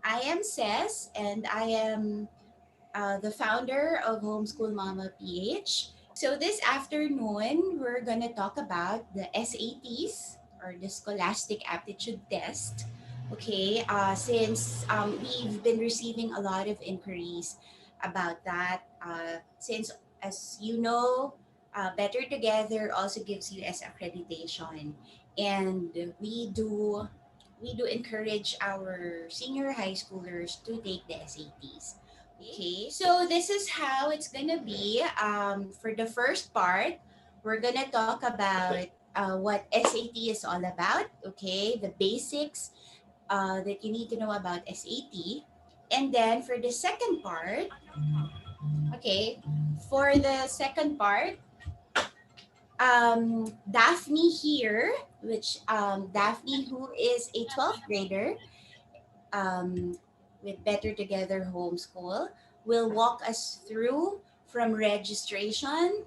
I am Ces, and I am the founder of Homeschool Mama PH. So this afternoon, we're gonna talk about the SATs or the Scholastic Aptitude Test. Okay, since we've been receiving a lot of inquiries about that, since as you know, Better Together also gives US accreditation, and we do encourage our senior high schoolers to take the SATs. Okay, so this is how it's gonna be. For the first part, we're gonna talk about what SAT is all about. Okay, the basics that you need to know about SAT, and then for the second part, okay, for the second part, Daphne here, which Daphne, who is a 12th grader, um, with Better Together Homeschool will walk us through from registration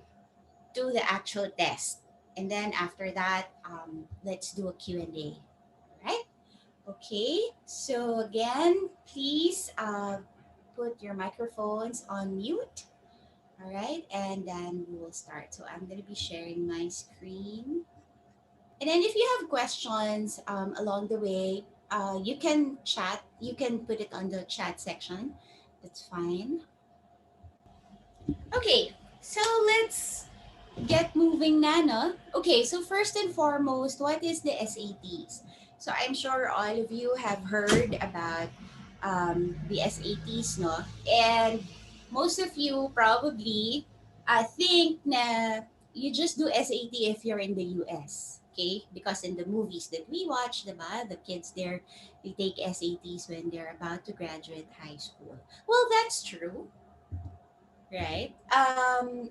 to the actual test. And then after that, let's do a Q&A. Right? Okay. So again, please put your microphones on mute. All right. And then we will start. So I'm going to be sharing my screen. And then if you have questions along the way, you can chat. You can put it on the chat section. That's fine. Okay, so let's get moving, Nana. Okay, so first and foremost, what is the SATs? So I'm sure all of you have heard about the SATs, no? And most of you probably think na you just do SAT if you're in the US, okay? Because in the movies that we watch, diba, the kids there, they take SATs when they're about to graduate high school. Well, that's true, right?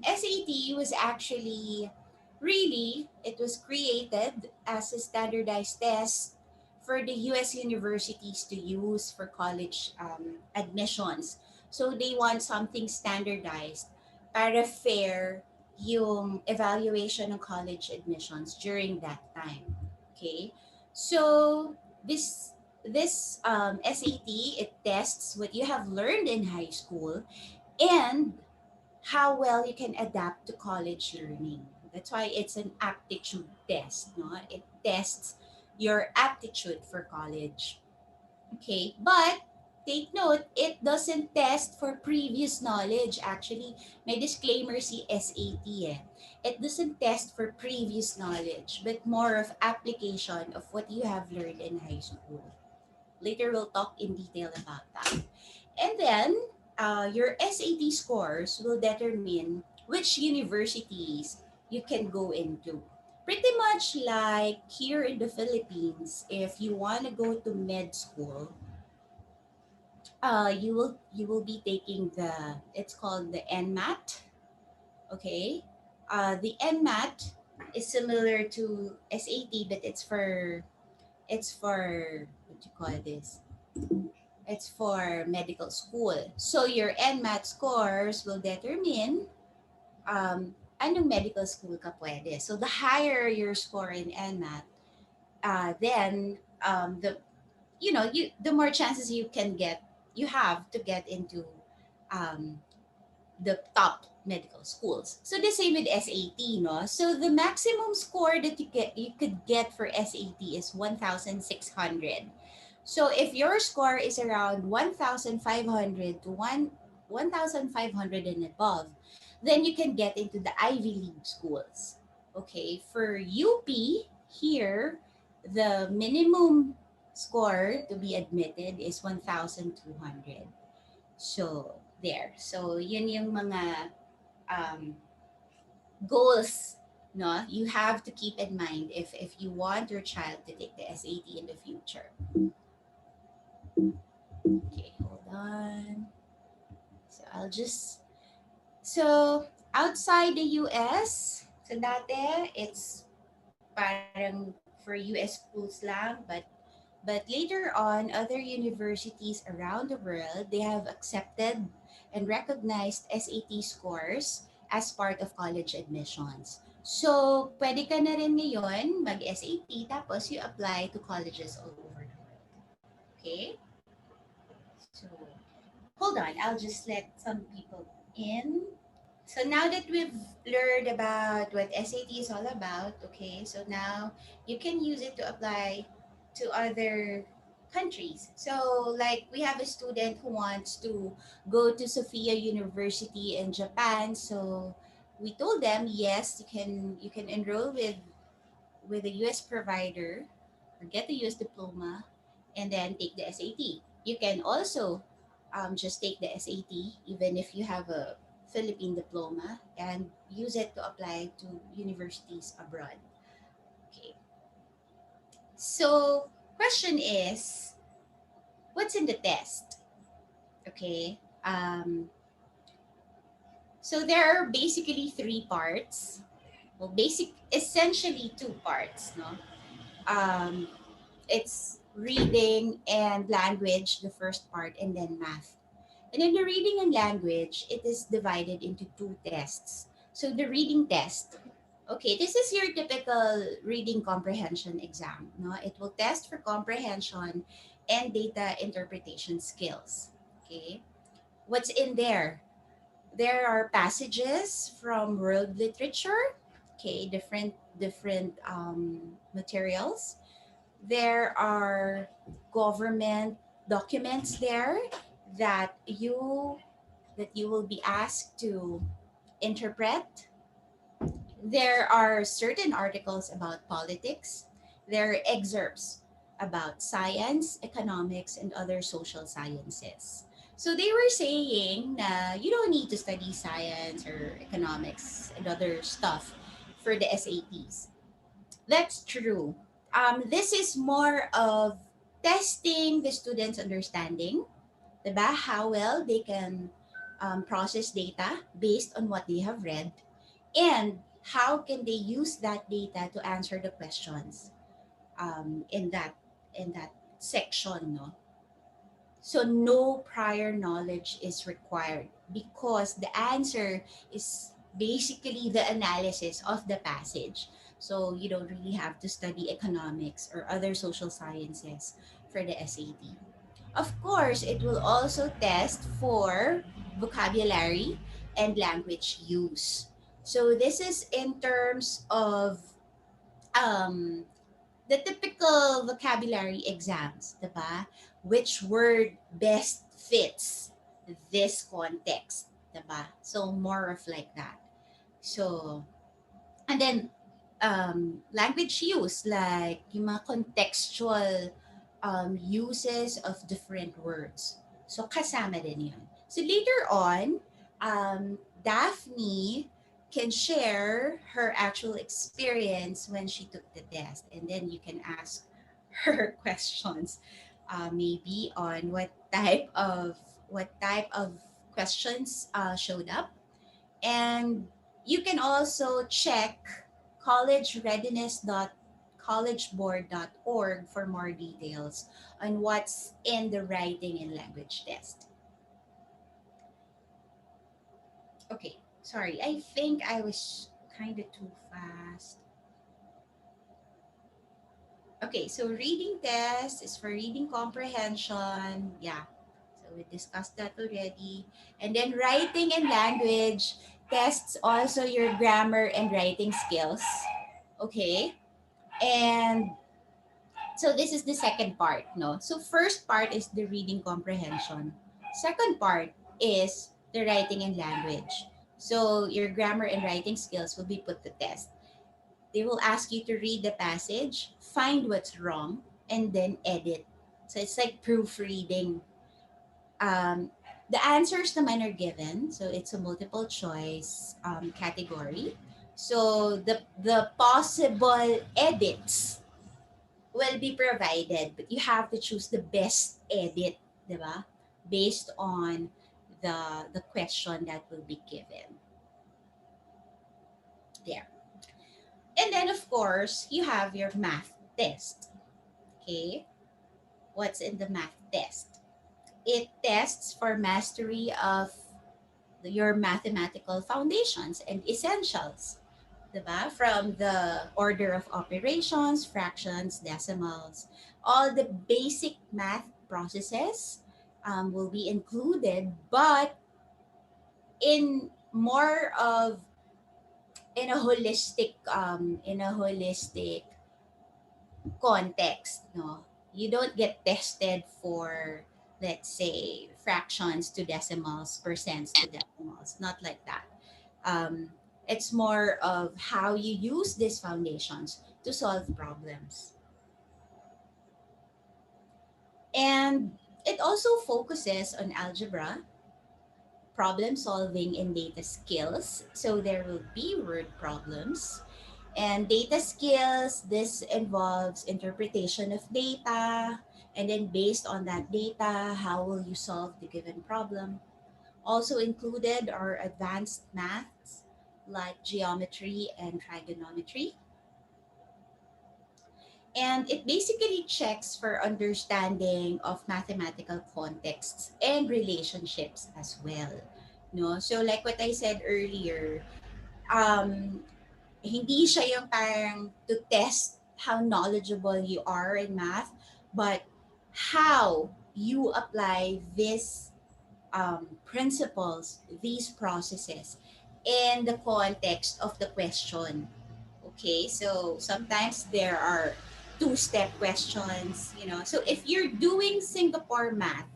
SAT was actually really, it was created as a standardized test for the US universities to use for college admissions. So they want something standardized para fair yung evaluation ng college admissions during that time. Okay? So this SAT, it tests what you have learned in high school and how well you can adapt to college learning. That's why it's an aptitude test, no? It tests your aptitude for college. Okay, but take note, it doesn't test for previous knowledge. Actually, may disclaimer si SAT eh. It doesn't test for previous knowledge, but more of application of what you have learned in high school. Later, we'll talk in detail about that. And then your SAT scores will determine which universities you can go into. Pretty much like here in the Philippines, if you want to go to med school, you will be taking the, it's called the NMAT. Okay, the NMAT is similar to SAT, but it's for what you call this, it's for medical school. So your NMAT scores will determine anong medical school ka pwede. So the higher your score in NMAT, then the more chances you have to get into um, the top medical schools. So the same with SAT, no? So the maximum score that you could get for SAT is 1,600. So if your score is around 1,500 to 1,500 and above, then you can get into the Ivy League schools. Okay, for UP here, the minimum score to be admitted is 1,200. So there. So yun yung mga um, goals, no, you have to keep in mind if you want your child to take the SAT in the future. Okay, hold on. So I'll just so outside the US, so dati it's parang for US schools lang, but later on other universities around the world, they have accepted and recognized SAT scores as part of college admissions. So, pwede ka na rin ngayon mag-SAT tapos you apply to colleges all over the world. Okay? So hold on, I'll just let some people in. So now that we've learned about what SAT is all about, okay, so now you can use it to apply to other countries. So like we have a student who wants to go to Sophia University in Japan. So we told them yes, you can enroll with a US provider or get the US diploma and then take the SAT. You can also just take the SAT even if you have a Philippine diploma and use it to apply to universities abroad. Okay. So, question is, what's in the test? Okay. So there are basically three parts. Well, essentially two parts, no? Um, it's reading and language, the first part, and then math. And in the reading and language, it is divided into two tests. So the reading test, okay, this is your typical reading comprehension exam. No, it will test for comprehension and data interpretation skills. Okay, what's in there? There are passages from world literature. Okay, different materials. There are government documents there that you will be asked to interpret. There are certain articles about politics. There are excerpts about science, economics, and other social sciences. So they were saying you don't need to study science or economics and other stuff for the SATs. That's true. This is more of testing the students' understanding, diba? How well they can process data based on what they have read, and how can they use that data to answer the questions in that section, no? So no prior knowledge is required because the answer is basically the analysis of the passage. So you don't really have to study economics or other social sciences for the SAT. Of course, it will also test for vocabulary and language use. So this is in terms of um, the typical vocabulary exams, diba? Which word best fits this context, diba? So more of like that. So, and then language use, like yung mga contextual uses of different words. So, kasama din yun. So, later on, Daphne can share her actual experience when she took the test. And then you can ask her questions, maybe on what type of questions showed up, and you can also check collegereadiness.collegeboard.org for more details on what's in the writing and language test. Okay, sorry. I think I was kind of too fast. Okay, so reading test is for reading comprehension. Yeah, so we discussed that already. And then writing and language tests also your grammar and writing skills. Okay, and so this is the second part, no? So first part is the reading comprehension. Second part is the writing and language. So your grammar and writing skills will be put to test. They will ask you to read the passage, find what's wrong, and then edit. So it's like proofreading. Um, the answers naman are given, so it's a multiple choice category. So the possible edits will be provided, but you have to choose the best edit, di ba? Based on the question that will be given there. And then of course, you have your math test. Okay? What's in the math test? It tests for mastery of your mathematical foundations and essentials. Diba? From the order of operations, fractions, decimals, all the basic math processes, will be included, but in more of in a holistic context, no, you don't get tested for, let's say, fractions to decimals, percents to decimals, not like that. um, it's more of how you use these foundations to solve problems. And it also focuses on algebra, problem solving, and data skills. So there will be word problems. And data skills, this involves interpretation of data. And then based on that data, how will you solve the given problem? Also included are advanced maths like geometry and trigonometry. And it basically checks for understanding of mathematical contexts and relationships as well. No? So like what I said earlier, um, hindi siya yung parang to test how knowledgeable you are in math, but how you apply this principles, these processes in the context of the question. Okay, so sometimes there are two-step questions, you know. So if you're doing Singapore math,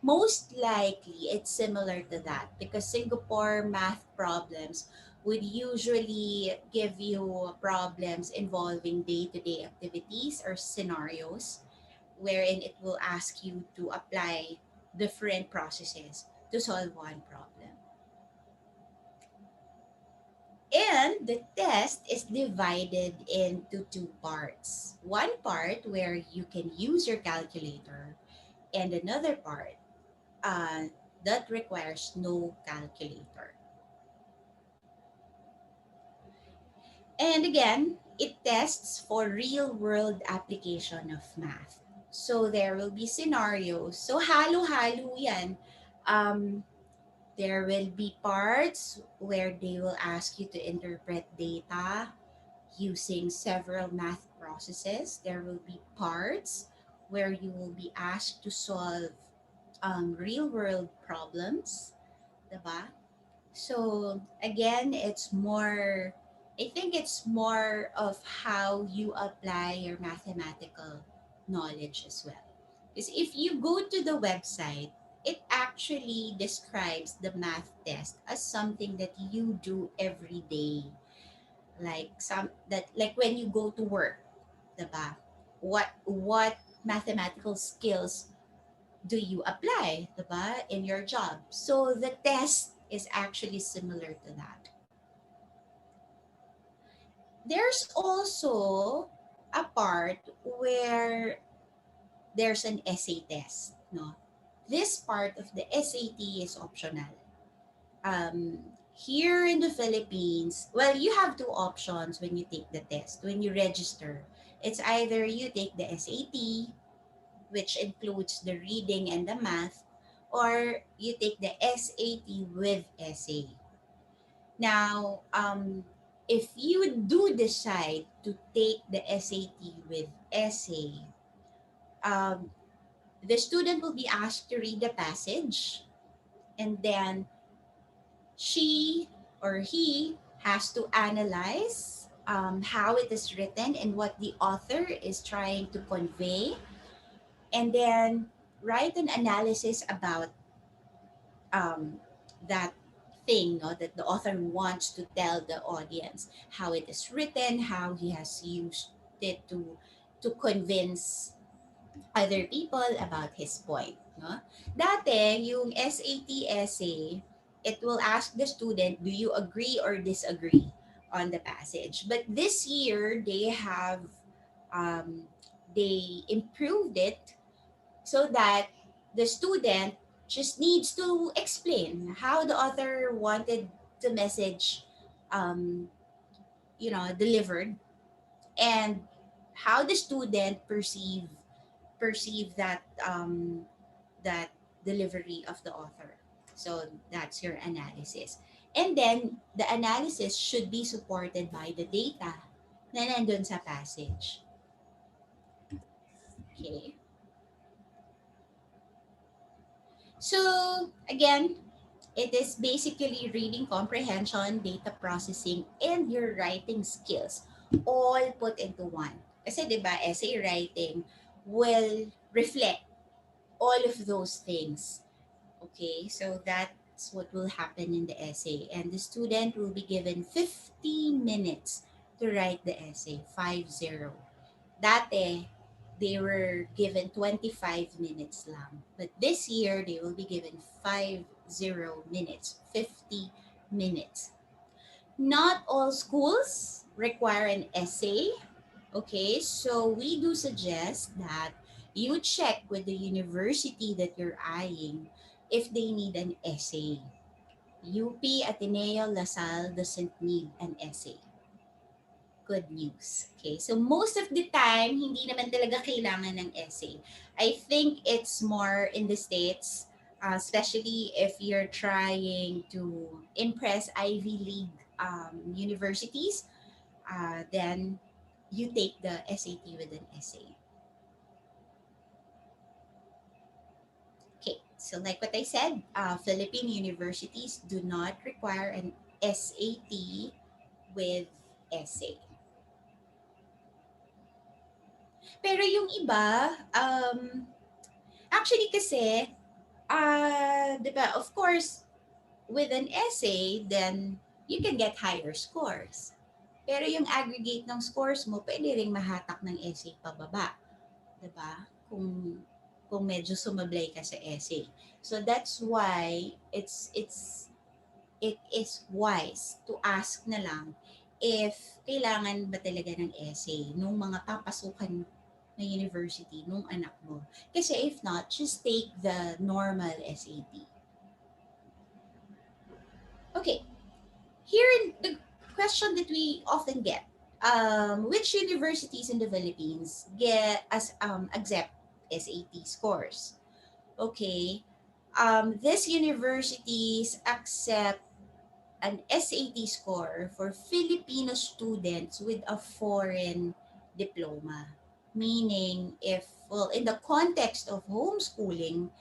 most likely it's similar to that because Singapore math problems would usually give you problems involving day-to-day activities or scenarios wherein it will ask you to apply different processes to solve one problem. And the test is divided into two parts. One part where you can use your calculator, and another part uh, that requires no calculator. And again, it tests for real world application of math. So there will be scenarios. So halo-halo yan. Um, there will be parts where they will ask you to interpret data using several math processes. There will be parts where you will be asked to solve real world problems, diba? So again, it's more, I think it's more of how you apply your mathematical knowledge as well. Because if you go to the website, it actually describes the math test as something that you do every day. Like some that like when you go to work, diba? What mathematical skills do you apply, diba, in your job? So the test is actually similar to that. There's also a part where there's an essay test, no? This part of the SAT is optional. Here in the Philippines, well, you have two options when you take the test, when you register. It's either you take the SAT, which includes the reading and the math, or you take the SAT with essay. Now, if you do decide to take the SAT with essay, um, the student will be asked to read the passage, and then she or he has to analyze how it is written and what the author is trying to convey, and then write an analysis about um, that thing, no, that the author wants to tell the audience, how it is written, how he has used it to convince other people about his point, no? Dati yung SAT essay, it will ask the student, do you agree or disagree on the passage? But this year um, they improved it so that the student just needs to explain how the author wanted the message, um, delivered, and how the student perceive that delivery of the author. So that's your analysis. And then the analysis should be supported by the data na nandun sa passage. Okay. So again, it is basically reading comprehension, data processing, and your writing skills all put into one. Kasi 'di ba, essay writing will reflect all of those things. Okay, so that's what will happen in the essay. And the student will be given 50 minutes to write the essay, 50. Dati, they were given 25 minutes lang. But this year, they will be given 50 minutes, 50 minutes. Not all schools require an essay. Okay, so we do suggest that you check with the university that you're eyeing if they need an essay. UP, Ateneo, LaSalle doesn't need an essay. Good news. Okay, so most of the time, hindi naman talaga kailangan ng essay. I think it's more in the States, especially if you're trying to impress Ivy League universities, then you take the SAT with an essay. Okay, so like what I said, Philippine universities do not require an SAT with essay. Pero yung iba, actually kasi, di ba, of course, with an essay, then you can get higher scores. Pero yung aggregate ng scores mo, pwede ring mahatak ng essay pababa. Di ba? Kung medyo sumablay ka sa essay. So that's why it is wise to ask na lang if kailangan ba talaga ng essay nung mga papasukan na university nung anak mo. Kasi if not, just take the normal SAT. Okay, here in the question that we often get, which universities in the Philippines get as accept SAT scores? Okay, these universities accept an SAT score for Filipino students with a foreign diploma. Meaning, if, well, in the context of homeschooling,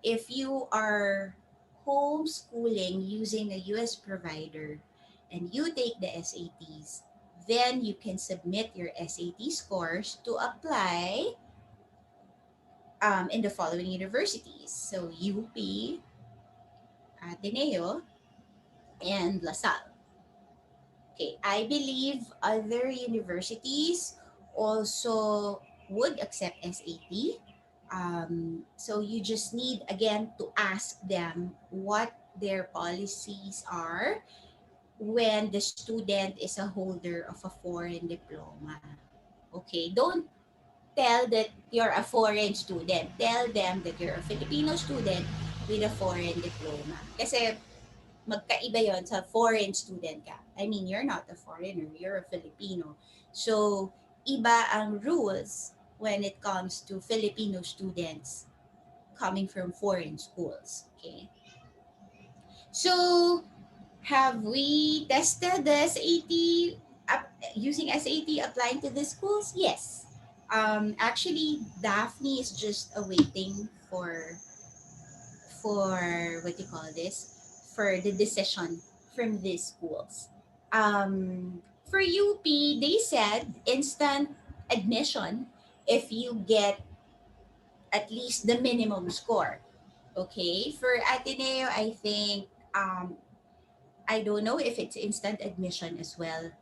if you are homeschooling using a US provider and you take the SATs, then you can submit your SAT scores to apply in the following universities. So, UP, Ateneo, and LaSalle. Okay, I believe other universities also would accept SAT. So you just need again to ask them what their policies are when the student is a holder of a foreign diploma. Okay, don't tell that you're a foreign student. Tell them that you're a Filipino student with a foreign diploma. Kasi magkaiba yon sa foreign student ka. I mean, you're not a foreigner, you're a Filipino. So, iba ang rules when it comes to Filipino students coming from foreign schools. Okay? So, have we tested the SAT, using SAT applying to the schools? Yes. Actually, Daphne is just awaiting for what do you call this, for the decision from these schools. For UP, they said instant admission if you get at least the minimum score. Okay, for Ateneo, I think I don't know if it's instant admission as well.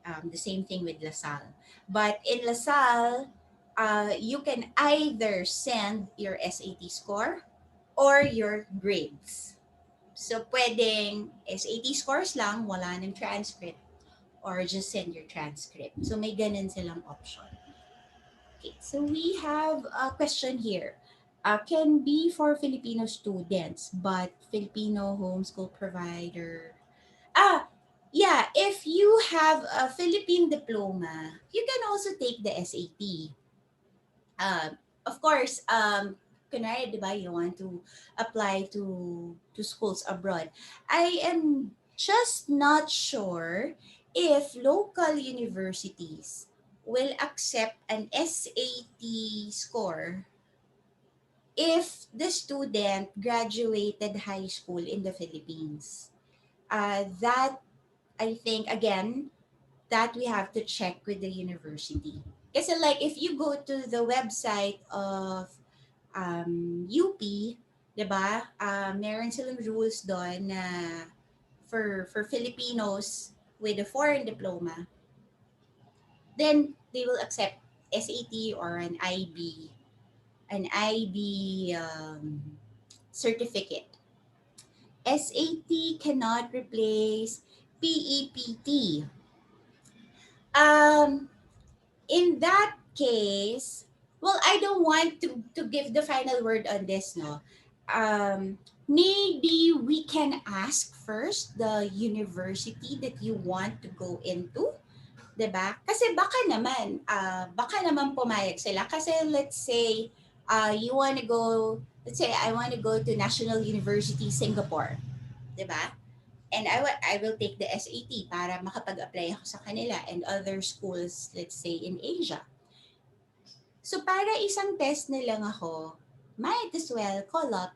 The same thing with LaSalle, but in LaSalle, you can either send your SAT score or your grades. So, pwedeng SAT scores lang, wala ng transcript, or just send your transcript. So, may ganun silang option. Okay, so we have a question here. Can be for Filipino students, but Filipino homeschool provider. Ah, yeah, if you have a Philippine diploma, you can also take the SAT. Of course, kunwari, di ba, you want to apply to schools abroad. I am just not sure if local universities will accept an SAT score if the student graduated high school in the Philippines. That, I think, again, that we have to check with the university. Kasi like, if you go to the website of UP, 'di ba? Meron silang rules doon na for Filipinos with a foreign diploma, then they will accept SAT or an IB certificate. SAT cannot replace PEPT. Um, in that case, well, I don't want to give the final word on this, no. Maybe we can ask first the university that you want to go into, 'di ba? Kasi baka naman pumayag sila kasi let's say you want to go, let's say I want to go to National University Singapore, 'di ba? And I will take the SAT para makapag-apply ako sa kanila and other schools, let's say in Asia. So para isang test na lang ako, might as well call up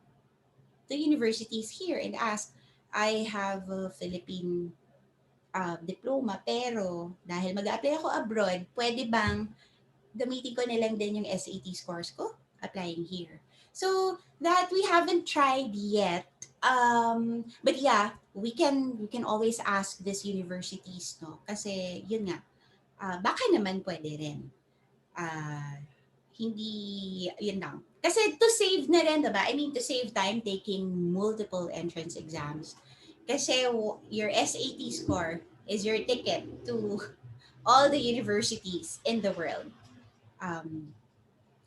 the universities here and ask, I have a Philippine diploma, pero dahil mag-apply ako abroad, pwede bang gamitin ko na lang din yung SAT scores ko applying here? So that we haven't tried yet. But yeah, we can always ask these universities, no? Kasi yun nga, baka naman pwede rin. Ah, hindi, yun lang. Kasi to save na rin, diba? I mean, to save time taking multiple entrance exams. Kasi your SAT score is your ticket to all the universities in the world. Um,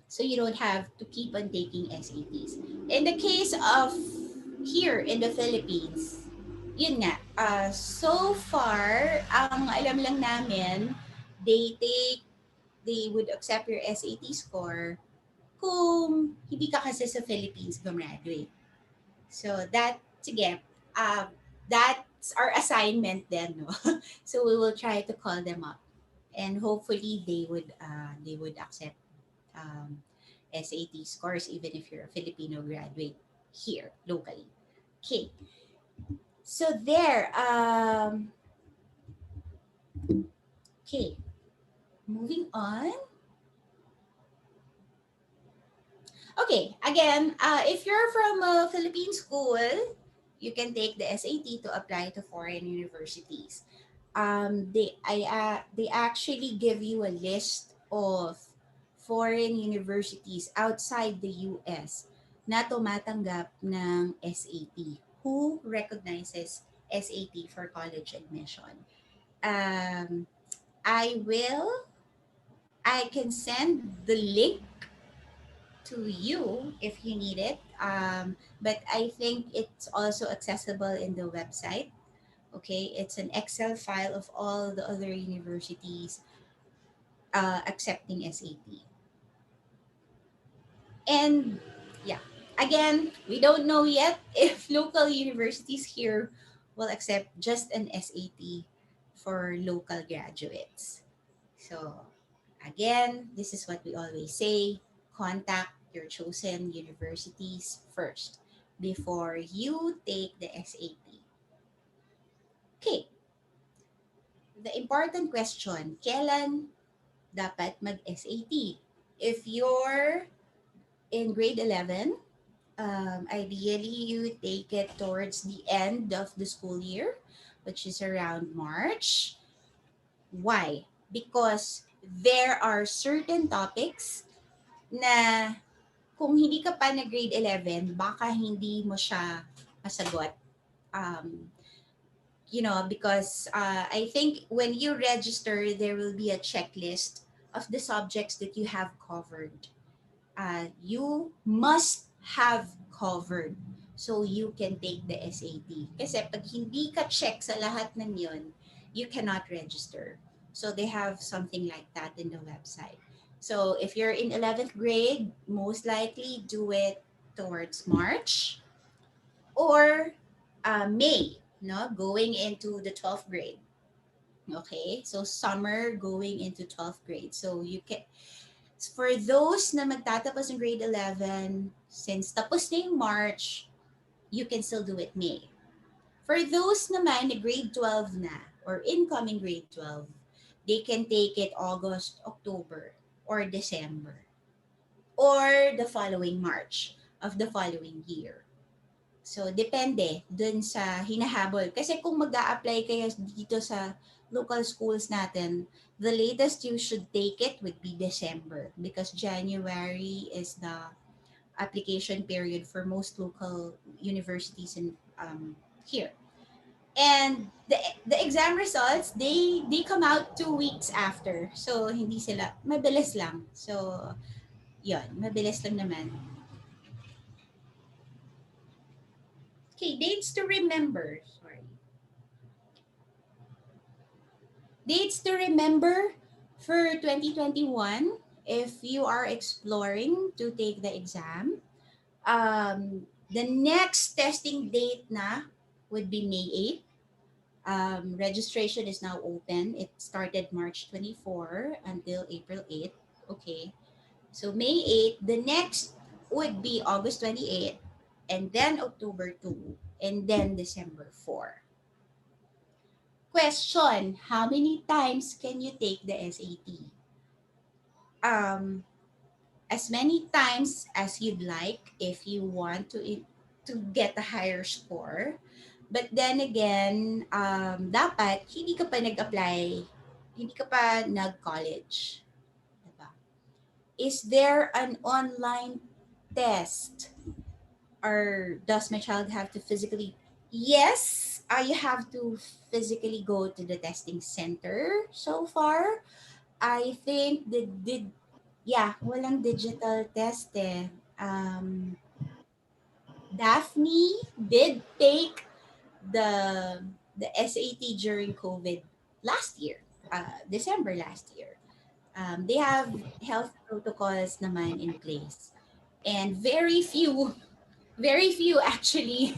so you don't have to keep on taking SATs. In the case of here in the Philippines, yun nga, so far, ang alam lang namin, they take, they would accept your SAT score kung hindi ka kasi sa Philippines gumraduate. So that, sige, that's our assignment then, no? So we will try to call them up and hopefully they would accept um, SAT scores even if you're a Filipino graduate here locally. Okay, so there. Okay, moving on. Okay, again, if you're from a Philippine school, you can take the SAT to apply to foreign universities. They actually give you a list of foreign universities outside the US na tumatanggap ng SAT. Who recognizes SAT for college admission? Um, I will. I can send the link to you if you need it. But I think it's also accessible in the website. Okay, it's an Excel file of all the other universities accepting SAT. And yeah, again, we don't know yet if local universities here will accept just an SAT for local graduates. So, again, this is what we always say, contact your chosen universities first before you take the SAT. Okay, the important question, kailan dapat mag-SAT? If you're in grade 11, ideally you take it towards the end of the school year, which is around March. Why? Because there are certain topics na kung hindi ka pa na grade 11, baka hindi mo siya masagot. Um, because I think when you register, there will be a checklist of the subjects that you have covered. You must have covered so you can take the SAT. Kasi pag hindi ka check sa lahat ng yun, you cannot register. So they have something like that in the website. So if you're in 11th grade, most likely do it towards March or May, no, going into the 12th grade. Okay, so summer going into 12th grade. For those na magtatapos ng grade 11, since tapos na yung March, you can still do it May. For those naman na grade 12 na or incoming grade 12, they can take it August, October, or December, or the following March of the following year. So, depende dun sa hinahabol. Kasi kung mag apply kayo dito sa local schools natin, the latest you should take it would be December because January is the application period for most local universities in here. And the exam results, they come out 2 weeks after. So, hindi sila, mabilis lang. So, yon mabilis lang naman. Okay, dates to remember. Sorry. Dates to remember for 2021 if you are exploring to take the exam. The next testing date na would be May 8th. Registration is now open. It started March 24 until April 8th. Okay. So May 8th, the next would be August 28th, and then October 2, and then December 4. Question, how many times can you take the SAT? Um, as many times as you'd like if you want to get a higher score. But then again, dapat hindi ka pa nag-apply, hindi ka pa nag-college. Diba? Is there an online test? Or does my child have to physically? Yes, you have to physically go to the testing center so far. I think yeah, walang digital test eh. Daphne did take the the SAT during COVID last year, December last year. They have health protocols naman in place, and very few actually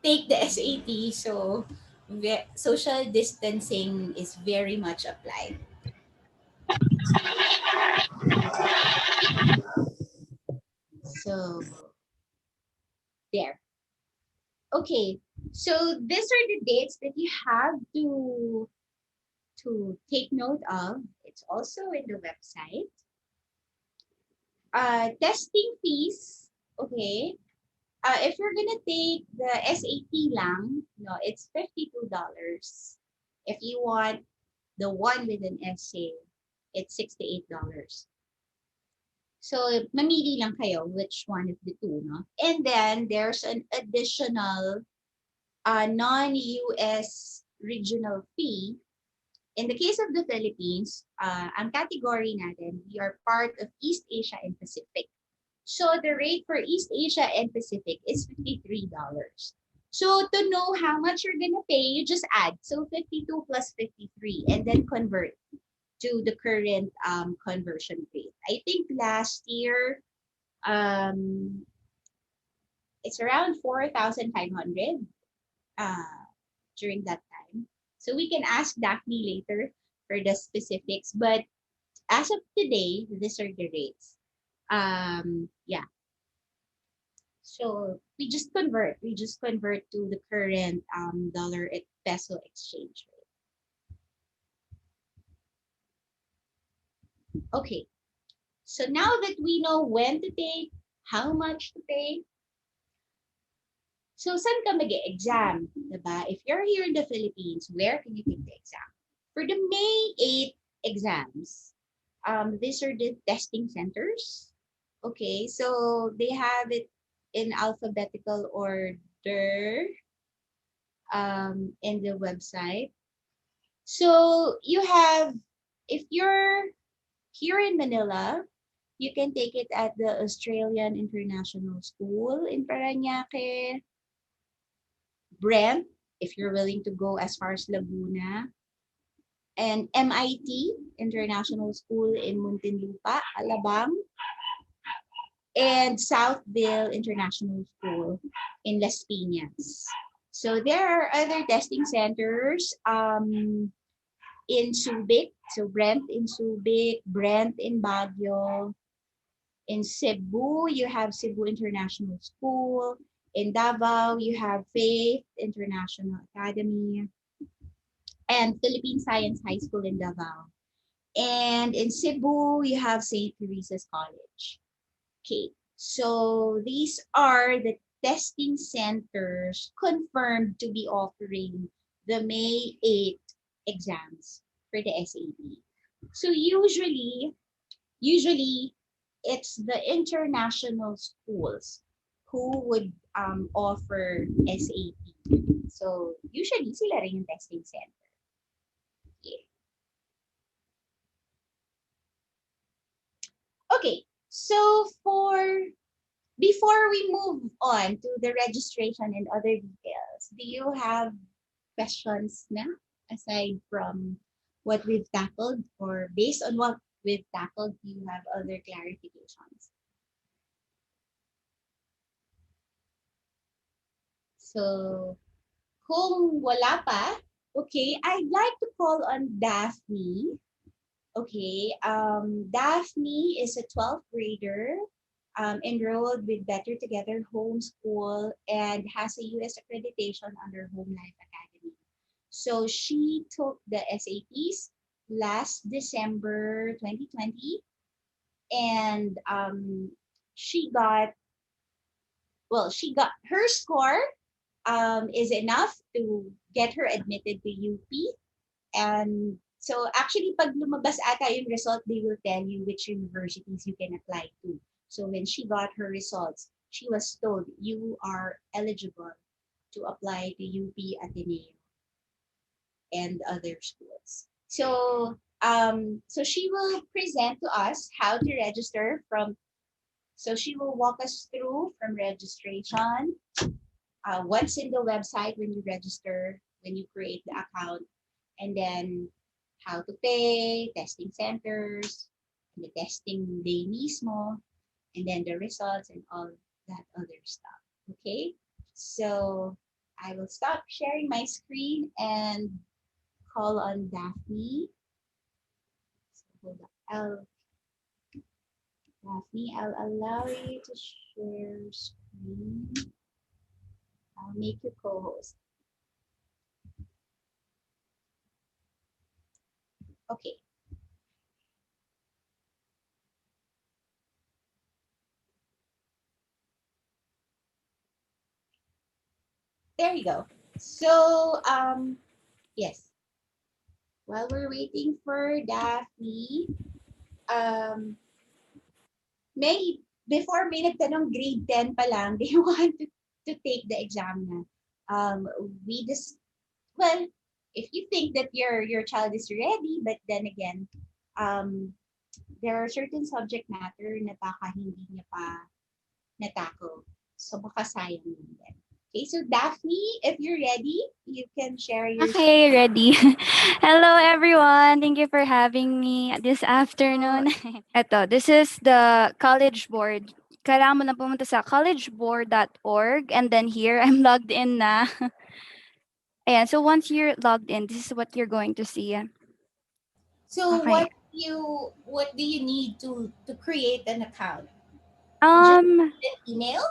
take the SAT. So social distancing is very much applied. So there. Okay. So these are the dates that you have to take note of. It's also in the website. Testing fees. Okay. If you're gonna take the SAT lang, no, it's $52. If you want the one with an essay, it's $68. So, mamili lang kayo which one of the two, no? And then, there's an additional non-US regional fee. In the case of the Philippines, ang category natin, we are part of East Asia and Pacific. So, the rate for East Asia and Pacific is $53. So, to know how much you're gonna pay, you just add. So, 52 plus 53 and then convert to the current conversion rate. I think last year, um, it's around 4,500 uh, during that time. So we can ask Daphne later for the specifics. But as of today, these are the rates. Yeah. So we just convert to the current dollar peso exchange rate. Okay. So now that we know when to take, how much to pay, so saan ka mag-exam, diba? If you're here in the Philippines, where can you take the exam? For the May 8 exams, these are the testing centers. Okay, so they have it in alphabetical order in the website. So you have, if you're here in Manila, you can take it at the Australian International School in Parañaque, Brent, if you're willing to go as far as Laguna, and MIT, International School in Muntinlupa, Alabang, and Southville International School in Las Piñas. So there are other testing centers in Subic, so Brent in Subic, Brent in Baguio, In Cebu, you have Cebu International School. In Davao, you have Faith International Academy and Philippine Science High School in Davao. And in Cebu, you have St. Teresa's College. Okay, so these are the testing centers confirmed to be offering the May 8th exams for the SAT. So usually it's the international schools who would offer SAT. So usually sila rin yung testing center. Okay. Okay, so before we move on to the registration and other details, do you have questions na aside from what we've tackled, or based on what we've tackled, do you have other clarifications? So kung wala pa, okay, I'd like to call on Daphne. Okay, Daphne is a 12th grader enrolled with Better Together Homeschool and has a US accreditation under Home Life Academy. So she took the SATs last December 2020, and she got her score is enough to get her admitted to UP. And so actually, pag lumabas ata yung result, they will tell you which universities you can apply to. So when she got her results, she was told you are eligible to apply to UP Ateneo and other schools. So she will present to us how to register from. So she will walk us through from registration, what's in the website when you register, when you create the account, and then how to pay, testing centers, and the testing day mismo, and then the results and all that other stuff. Okay, so I will stop sharing my screen and call on Daphne. So hold on. Daphne, I'll allow you to share screen. I'll make you co-host. Okay. There you go. So, yes, while we're waiting for Daphne, um, may, before may nagtanong grade 10 pa lang, they want to take the exam na. We just, well, if you think that your child is ready, but then again, um, there are certain subject matter na baka hindi niya pa na-tackle. So baka sayang yun din. Okay, so Daphne, if you're ready, you can share your Okay, ready. Hello, everyone. Thank you for having me this screen. afternoon. Eto, this is the college board. Kailangan mo na pumunta sa collegeboard.org and then here, I'm logged in na. Ayan, so once you're logged in, this is what you're going to see. So Okay. what do you need to create an account? Just Um, an email?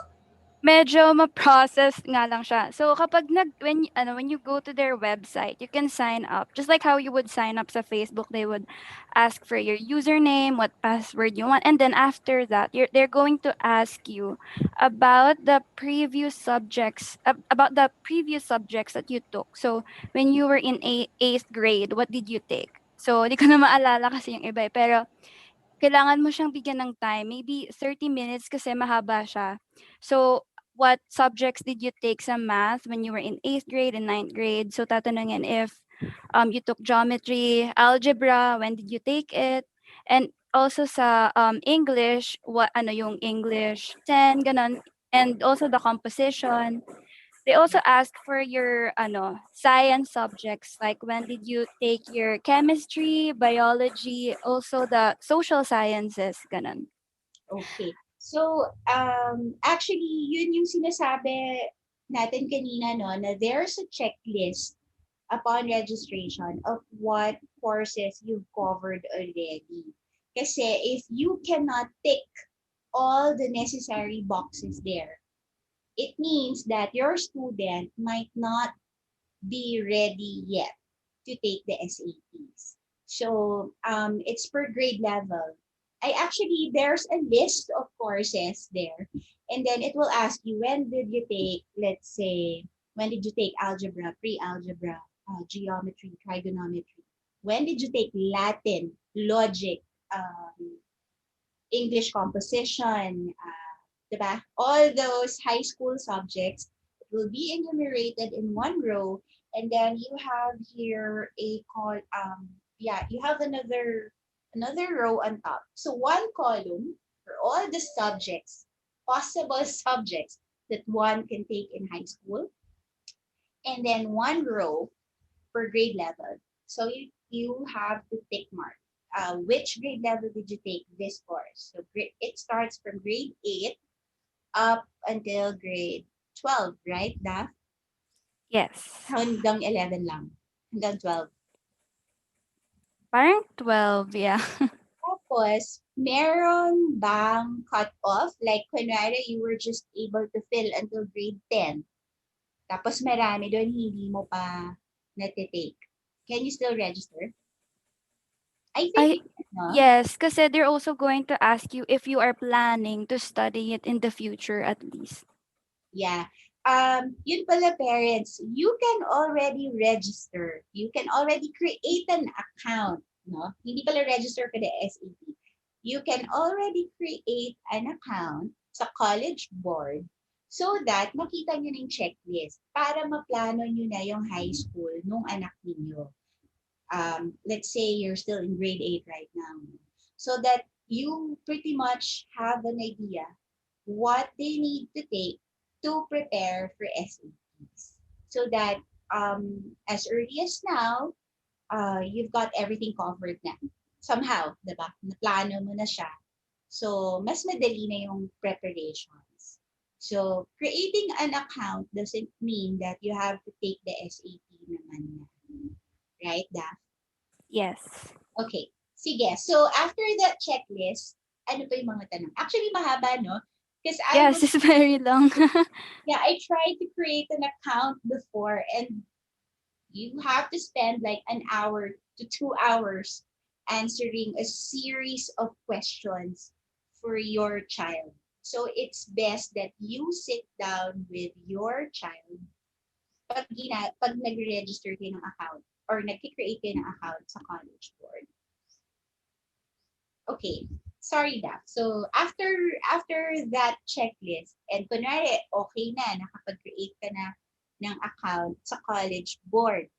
Medyo ma-process nga lang siya. So kapag when you go to their website, you can sign up. Just like how you would sign up sa Facebook, they would ask for your username, what password you want, and then after that, they're going to ask you about the previous subjects that you took. So when you were in eighth grade, what did you take? So hindi ko na maalala kasi yung iba, pero kailangan mo siyang bigyan ng time, maybe 30 minutes kasi mahaba siya. So, what subjects did you take sa math when you were in 8th grade and 9th grade? So, tatanungin if you took geometry, algebra, when did you take it? And also sa English, what ano yung English 10, ganun. And also the composition. They also ask for your science subjects, like when did you take your chemistry, biology, also the social sciences, ganun. Okay. So, actually, yun yung sinasabi natin kanina, no, na there's a checklist upon registration of what courses you've covered already. Kasi if you cannot tick all the necessary boxes there, it means that your student might not be ready yet to take the SATs. So it's per grade level. There's a list of courses there, and then it will ask you when did you take, let's say, when did you take algebra, pre-algebra, geometry, trigonometry? When did you take Latin, logic, um, English composition, diba? All those high school subjects will be enumerated in one row, and then you have here a call. You have another row on top. So one column for all the subjects, possible subjects that one can take in high school, and then one row per grade level. So you have to tick mark. Which grade level did you take this course? So it starts from grade 8 up until grade 12, right, Daph? Yes. Hanggang 11 lang. Hanggang 12. Parang 12, yeah. Tapos, meron bang cut-off? Like, kunwari, you were just able to fill until grade 10. Tapos marami doon hindi mo pa natitake. Can you still register? I think I you can, no? Yes, kasi they're also going to ask you if you are planning to study it in the future at least. Yeah. Yun pala parents, you can already register. You can already create an account, no? Hindi pala register for the SAT. You can already create an account sa college board so that makita nyo na yung checklist para maplano nyo na yung high school nung anak ninyo. Let's say you're still in grade 8 right now. So that you pretty much have an idea what they need to take to prepare for SATs. So that as early as now, you've got everything covered na. Somehow, diba? Naplano mo na siya. So, mas madali na yung preparations. So, creating an account doesn't mean that you have to take the SAT naman na. Right, Daph? Yes. Okay. Sige. So, after that checklist, ano pa yung mga tanong? Actually, mahaba, no? Because Yes, it's very long. I tried to create an account before, and you have to spend like an hour to 2 hours answering a series of questions for your child. So it's best that you sit down with your child pag nag-register kayo ng account or nag-create kayo ng account sa college board. Okay, sorry Daph. So after that checklist, and kunwari okay na, nakapag-create ka na ng account sa college board,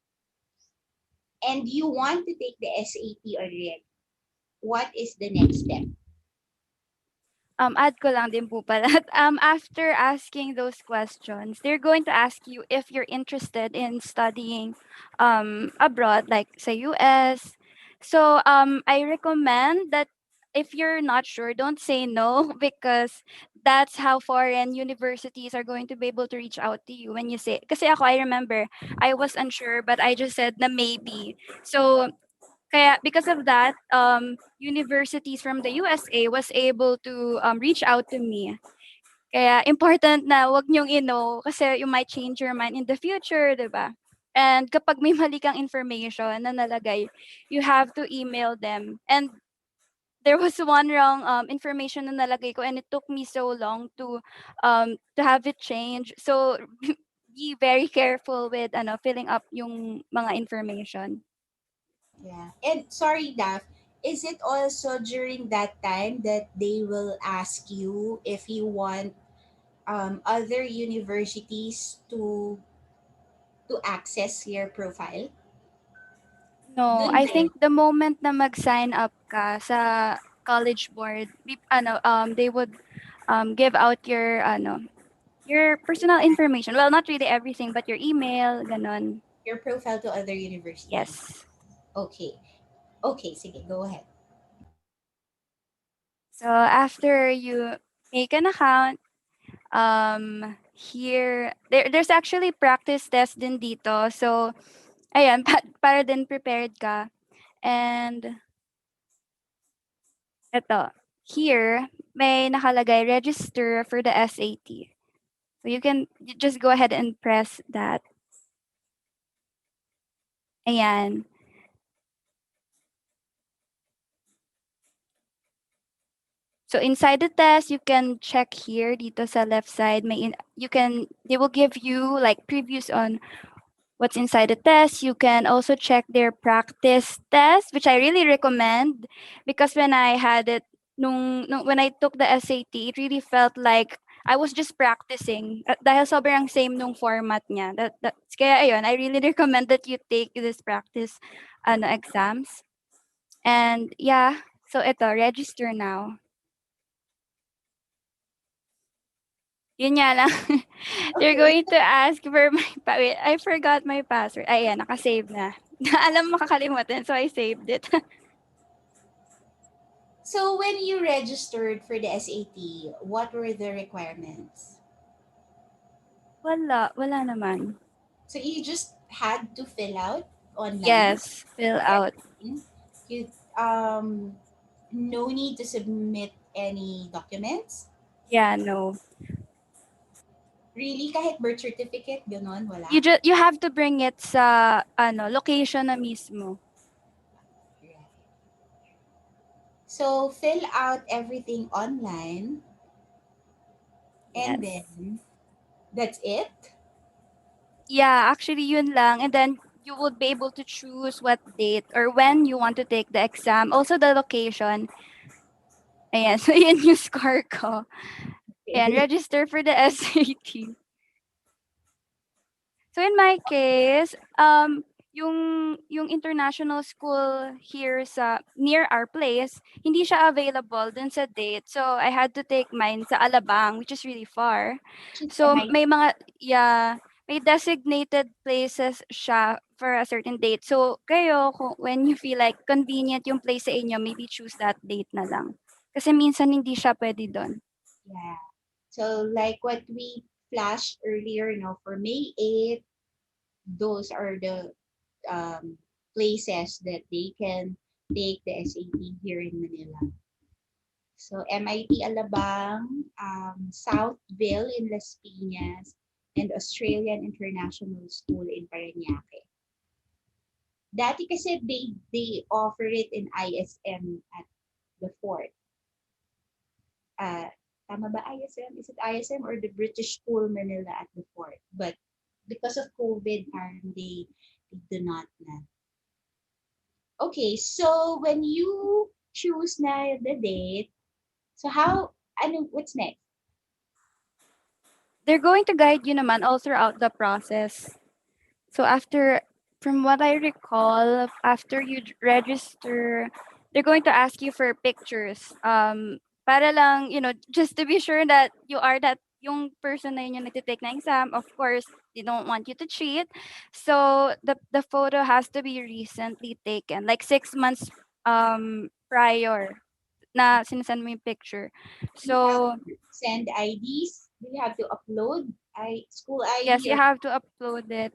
and you want to take the SAT already, what is the next step? Add ko lang din po pala. After asking those questions, they're going to ask you if you're interested in studying abroad, like sa US. So I recommend that if you're not sure, don't say no because that's how foreign universities are going to be able to reach out to you when you say. Kasi ako, I remember, I was unsure, but I just said na maybe. So kaya because of that, universities from the USA was able to reach out to me. Kaya important na wag niyong kasi you might change your mind in the future, 'di ba? And kapag may mali kang information na nalagay, you have to email them. And there was one wrong information na nalagay ko and it took me so long to have it changed. So be very careful with filling up yung mga information. Yeah. And sorry, Daph, is it also during that time that they will ask you if you want other universities to access your profile? No, Dun I din. think the moment na mag-sign up ka sa college board, they would give out your personal information. Well, not really everything, but your email, ganon. Your profile to other universities. Yes. Okay. Okay, sige, go ahead. So after you make an account, there's actually practice test din dito. So ayan, para din prepared ka. And eto. here may nakalagay register for the SAT. So you can just go ahead and press that. Ayan. So inside the test, you can check here dito sa left side. They will give you like previews on what's inside the test. You can also check their practice test, which I really recommend because when I had it, when I took the SAT, it really felt like I was just practicing dahil sobrang same nung format niya. Kaya ayun, I really recommend that you take this practice exams. And yeah, so ito, register now. Yun nga lang. They're Okay. going to ask for my wait, I forgot my password. Ayan, naka-save na. Alam makakalimutan, so I saved it. So when you registered for the SAT, what were the requirements? Wala naman. So you just had to fill out online Yes, fill out. everything. You no need to submit any documents. Yeah, no. Really, kahit birth certificate, ganon, You wala. just you have to bring it sa location na mismo. Right. So fill out everything online, and Yes. then that's it. Yeah, actually yun lang, and then you would be able to choose what date or when you want to take the exam. Also the location. Ayan, so yun yung score ko. Ayan, Okay. register for the SAT. So in my case, yung international school here sa near our place, hindi siya available dun sa date. So I had to take mine sa Alabang, which is really far. Just So MIT. may mga yeah, may designated places siya for a certain date. So kayo kung when you feel like convenient yung place sa inyo, maybe choose that date na lang. Kasi minsan hindi siya pwede doon. Yeah. So like what we flashed earlier, for May 8th, those are the um, places that they can take the SAT here in Manila. So MIT Alabang, Southville in Las Piñas, and Australian International School in Parañaque. Dati kasi they offer it in ISM at the fort. Uh, tama ba ISM? Is it ISM or the British School Manila at the fort? But because of COVID, they do not na. Okay, so when you choose na the date, so what's next? They're going to guide you naman all throughout the process. So from what I recall, after you register, they're going to ask you for pictures. Para lang, just to be sure that you are that yung person na yun yung nagtitake na exam. Of course, they don't want you to cheat. So the photo has to be recently taken, like 6 months prior na sinasend mo yung picture. You have So to send IDs. You have to upload school yes, ID you or have to upload it.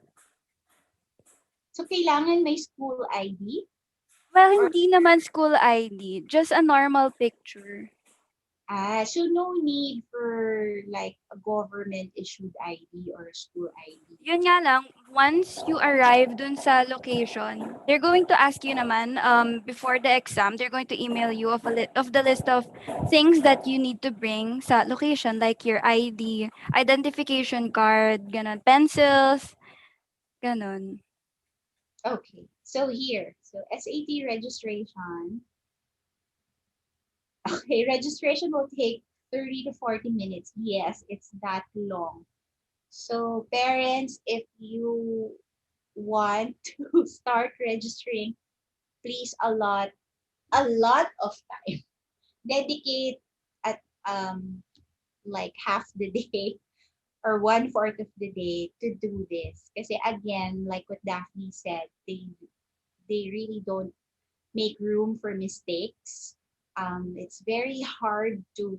so kailangan may school ID Well, or hindi naman school ID, just a normal picture. so no need for like a government issued ID or a school ID. Yun nga lang, once you arrive dun sa location, they're going to ask you naman, before the exam, they're going to email you of the list of things that you need to bring sa location, like your ID, identification card, ganon, pencils, ganon. Okay, so here, so SAT registration. Okay, registration will take 30 to 40 minutes. Yes, it's that long. So parents, if you want to start registering, please a lot of time. Dedicate at like half the day or one-fourth of the day to do this. Kasi again, like what Daphne said, they really don't make room for mistakes. It's very hard to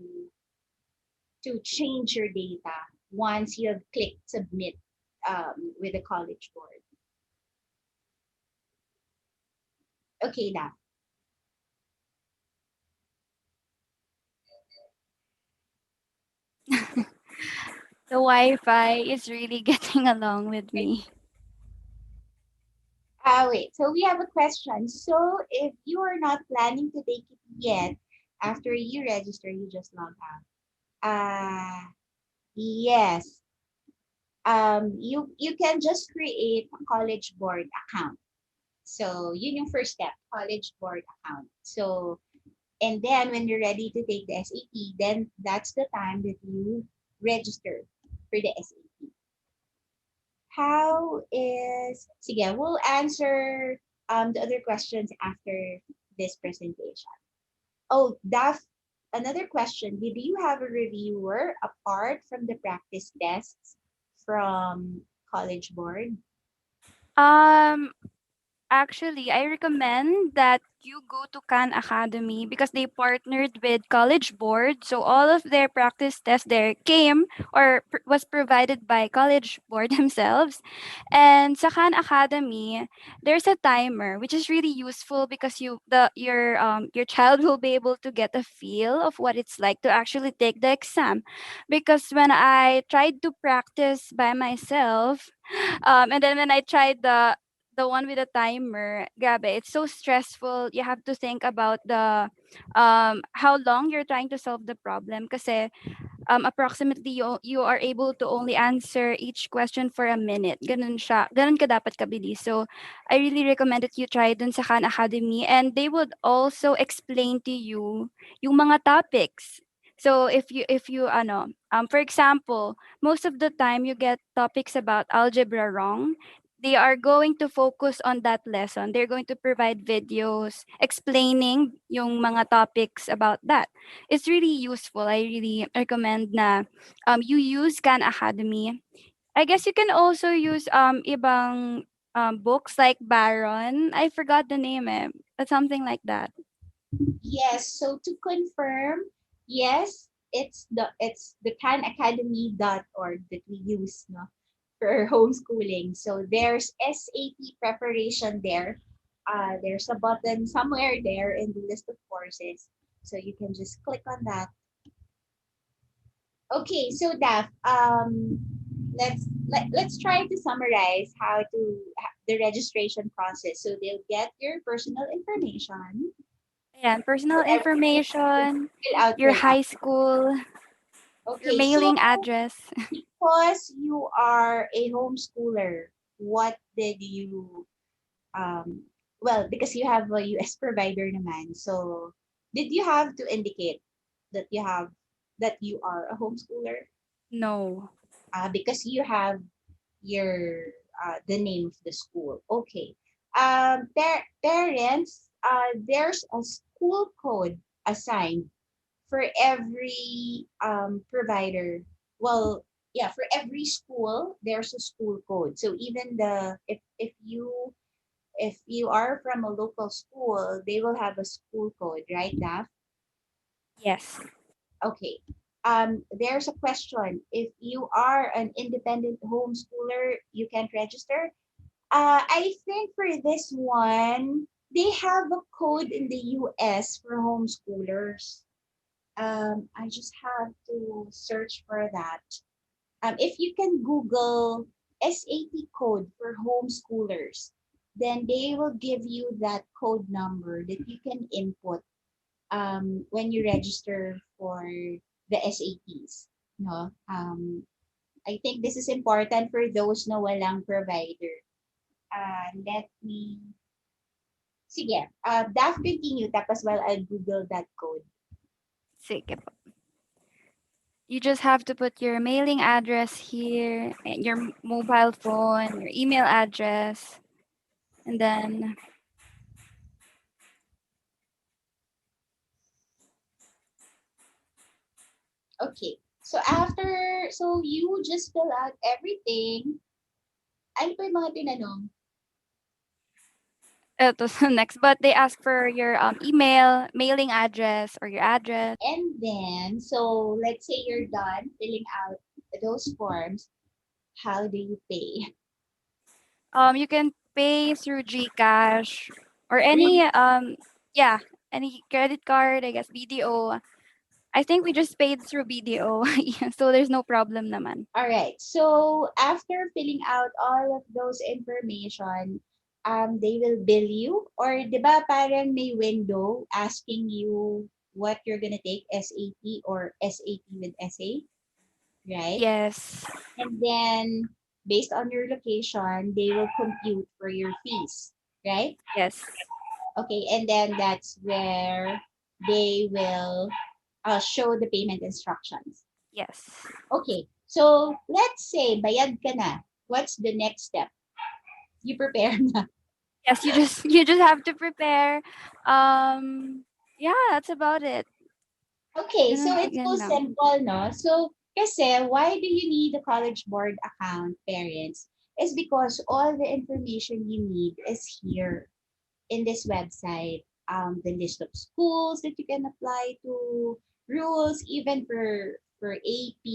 change your data once you have clicked submit with the college board. Okay, Daph. The Wi-Fi is really getting along with me. Wait, so we have a question. So if you are not planning to take it yet, after you register, you just log out. Yes. You can just create a college board account. So yun yung first step, college board account. So and then when you're ready to take the SAT, then that's the time that you register for the SAT. How is, sige, we'll answer the other questions after this presentation. Oh, Daph, another question. Did you have a reviewer apart from the practice tests from College Board? Um, Actually, I recommend that you go to Khan Academy because they partnered with College Board. So all of their practice tests there came or was provided by College Board themselves. And sa Khan Academy, there's a timer which is really useful because your child will be able to get a feel of what it's like to actually take the exam. Because when I tried to practice by myself, and then when I tried the one with the timer, grabe, it's so stressful. You have to think about the how long you're trying to solve the problem kasi approximately you are able to only answer each question for a minute. Ganun siya. Ganun ka dapat kabilis. So, I really recommend that you try dun sa Khan Academy and they would also explain to you yung mga topics. So, if you for example, most of the time you get topics about algebra wrong, they are going to focus on that lesson. They're going to provide videos explaining yung mga topics about that. It's really useful. I really recommend na you use Khan Academy. I guess you can also use ibang books like Baron. I forgot the name but something like that. Yes. So to confirm, yes, it's the khanacademy.org that we use, no, for homeschooling. So there's SAT preparation there. There's a button somewhere there in the list of courses. So you can just click on that. Okay, so Daph, let's try to summarize the registration process. So they'll get your personal information. Ayan, So personal everything you information, your fill out. high school, your Okay, so mailing address. because you are a homeschooler, what did you um well, because you have a US provider naman, so did you have to indicate that you are a homeschooler? No. Because you have your the name of the school. Okay. Parents, there's a school code assigned for every provider. Well, yeah, for every school there's a school code. So even the if you are from a local school, they will have a school code, right, Daph? Yes. Okay. There's a question. If you are an independent homeschooler, you can't register. I think for this one, they have a code in the US for homeschoolers. I just have to search for that. If you can Google SAT code for homeschoolers, then they will give you that code number that you can input when you register for the SATs. No? I think this is important for those na walang provider. Let me, sige, Daph, continue, tapos while I Google that code. Sige po. You just have to put your mailing address here, and your mobile phone, your email address, and then Okay. So you just fill out everything. Ano pa yung mga tinanong? to the next. But they ask for your email, mailing address, or your address. And then, so let's say you're done filling out those forms. How do you pay? You can pay through GCash or any Really? yeah, any credit card, I guess BDO. I think we just paid through BDO. Yeah, so there's no problem naman. All right. So after filling out all of those information, they will bill you. Or, di ba, parang may window asking you what you're gonna take, SAT or SAT with SA, right? Yes. And then based on your location, they will compute for your fees, right? Yes. Okay, and then that's where they will show the payment instructions. Yes. Okay, so let's say bayad ka na. What's the next step? You prepare na. Yes, you just have to prepare. Yeah, that's about it. Okay, so it's so Yun lang. simple, no? So, kasi why do you need a college board account, parents? Is because all the information you need is here in this website. The list of schools that you can apply to, rules even for AP,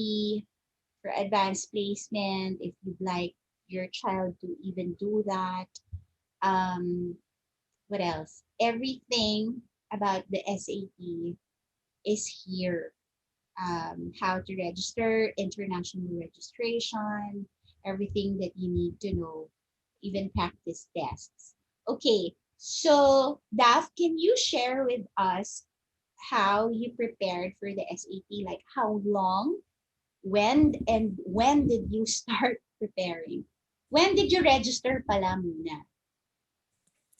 for advanced placement, if you'd like your child to even do that. Um, what else? Everything about the SAT is here. How to register, international registration, everything that you need to know, even practice tests. Okay, so Daph, can you share with us how you prepared for the SAT? Like how long, when did you start preparing? When did you register pala muna?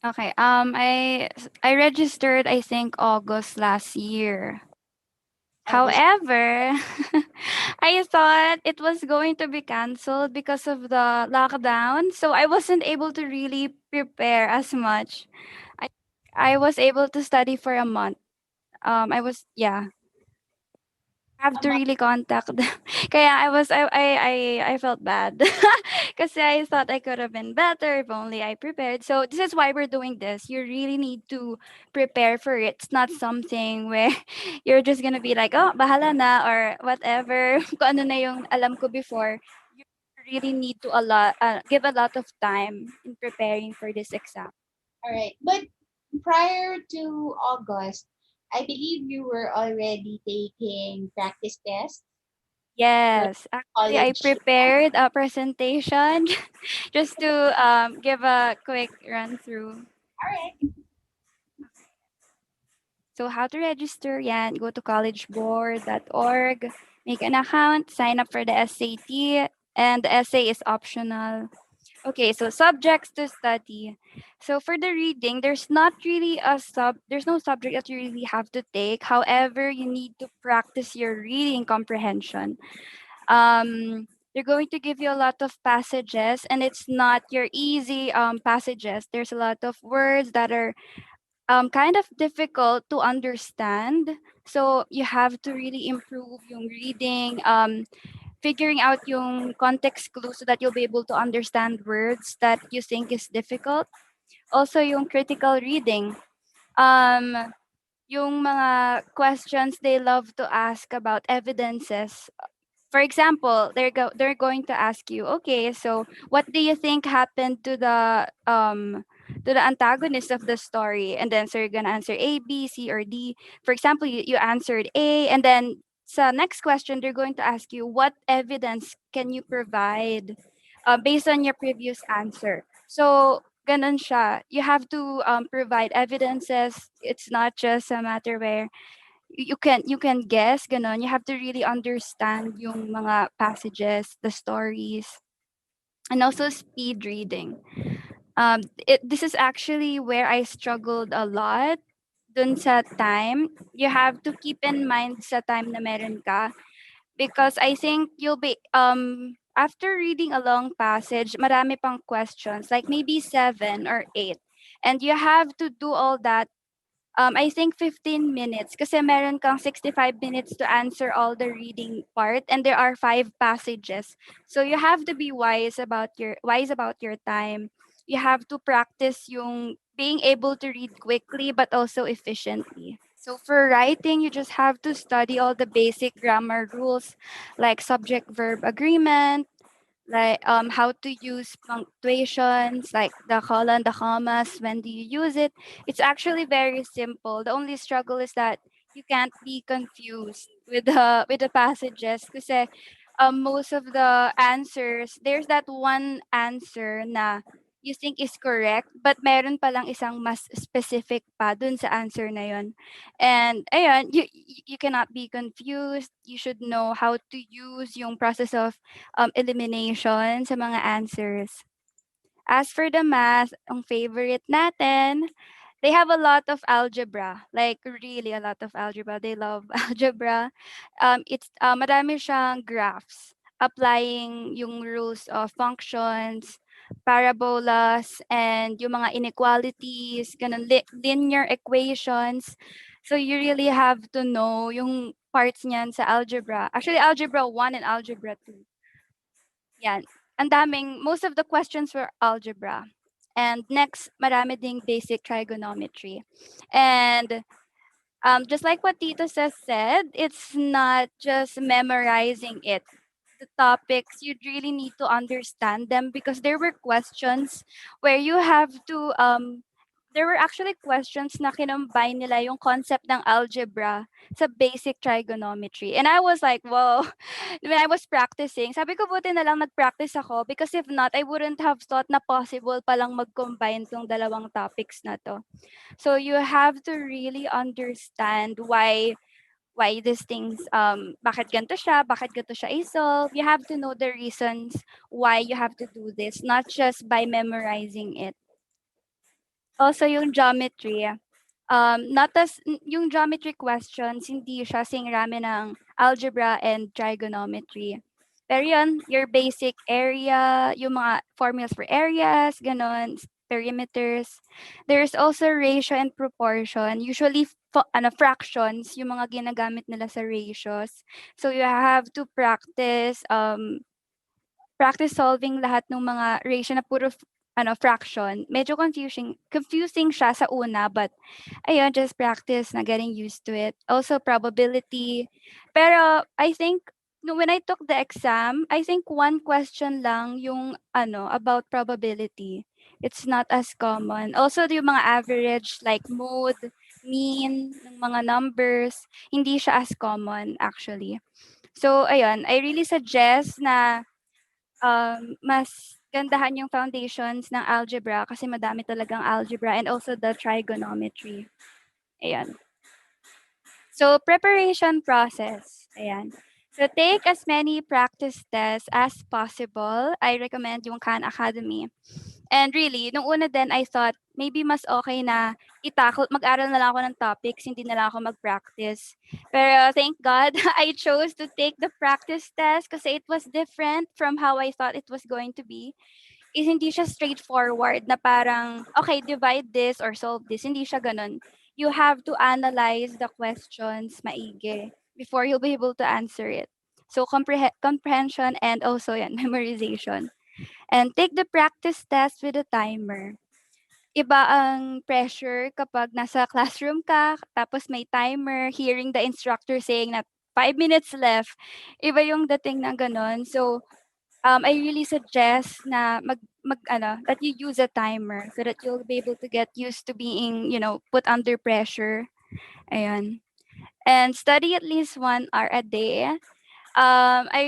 Okay. I registered I think August last year. August. However, I thought it was going to be canceled because of the lockdown, so I wasn't able to really prepare as much. I I was able to study for a month. I was yeah, have A to month. really contact them. Kaya I felt bad. Kasi I thought I could have been better if only I prepared. So this is why we're doing this. You really need to prepare for it. It's not something where you're just gonna be like, oh, bahala na or whatever. Kung ano na yung alam ko before. You really need to give a lot of time in preparing for this exam. All right. But prior to August, I believe you were already taking practice tests for Yes, actually, I college. prepared a presentation just to give a quick run through. All right. So, how to register? Yan, go to collegeboard.org, make an account, sign up for the SAT, and the essay is optional. Okay, so subjects to study. So for the reading, there's no subject that you really have to take. However, you need to practice your reading comprehension. They're going to give you a lot of passages, and it's not your easy passages. There's a lot of words that are kind of difficult to understand. So you have to really improve yung reading, figuring out yung context clues so that you'll be able to understand words that you think is difficult. Also yung critical reading. Um, yung mga questions they love to ask about evidences. For example, they're going to ask you, okay, so what do you think happened to the antagonist of the story? And then so you're gonna answer A, B, C, or D. For example, you answered A, and then sa next question, they're going to ask you what evidence can you provide based on your previous answer. So ganun siya. You have to provide evidences. It's not just a matter where you can guess ganon. You have to really understand yung mga passages, the stories, and also speed reading. This is actually where I struggled a lot. Dun sa time, you have to keep in mind sa time na meron ka, because I think you'll be after reading a long passage, marami pang questions, like maybe 7 or 8, and you have to do all that. I think 15 minutes kasi meron kang 65 minutes to answer all the reading part, and there are 5 passages. So you have to be wise about your time. You have to practice yung being able to read quickly but also efficiently. So for writing, you just have to study all the basic grammar rules like subject verb agreement, like how to use punctuations like the commas, when do you use it. It's actually very simple. The only struggle is that you can't be confused with the passages kasi most of the answers, there's that one answer na you think is correct, but meron palang isang mas specific pa dun sa answer na yun. And ayun, you cannot be confused. You should know how to use yung process of elimination sa mga answers. As for the math, ang favorite natin, they have a lot of algebra, like really a lot of algebra. They love algebra. It's madami siyang graphs, applying yung rules of functions, parabolas, and yung mga inequalities, ganun, linear equations. So you really have to know yung parts niyan sa algebra. Actually, algebra 1 and algebra 2. Yan. Ang daming, most of the questions were algebra. And next, marami ding basic trigonometry. And just like what Tito said, it's not just memorizing it. The topics, you really need to understand them because there were questions where you have to there were actually questions na kinombine nila yung concept ng algebra sa basic trigonometry. And I was like, whoa, when I was practicing, sabi ko buti na lang nag-practice ako because if not, I wouldn't have thought na possible palang mag-combine tong dalawang topics na to. So you have to really understand why these things bakit ganito siya, bakit ganito siya i-solve. You have to know the reasons why you have to do this, not just by memorizing it. Also yung geometry, not as yung geometry questions, hindi siya sing rami ng algebra and trigonometry. Pero yun, your basic area, yung mga formulas for areas, ganon, perimeters. There's also ratio and proportion. Usually, fractions, yung mga ginagamit nila sa ratios. So you have to practice solving lahat ng mga ratio na puro fraction. Medyo confusing siya sa una, but ayun, just practice na getting used to it. Also probability. Pero I think no, when I took the exam, I think one question lang yung about probability. It's not as common. Also yung mga average like mode, mean, ng mga numbers, hindi siya as common actually. So ayun, I really suggest na mas gandahan yung foundations ng algebra kasi madami talagang algebra and also the trigonometry. Ayan. So, preparation process. Ayan. So, take as many practice tests as possible. I recommend yung Khan Academy. And really, nung una din, I thought, maybe mas okay na mag-aral na lang ako ng topics, hindi na lang ako mag-practice. Pero thank God, I chose to take the practice test kasi it was different from how I thought it was going to be. Hindi siya straightforward na parang, okay, divide this or solve this. Hindi siya ganun. You have to analyze the questions maigi before you'll be able to answer it. So, comprehension and also yan, memorization. And take the practice test with a timer. Iba ang pressure kapag nasa classroom ka, tapos may timer, hearing the instructor saying na 5 minutes left. Iba yung dating ng ganon. So, I really suggest na that you use a timer so that you'll be able to get used to being, put under pressure. Ayan. And study at least 1 hour a day. I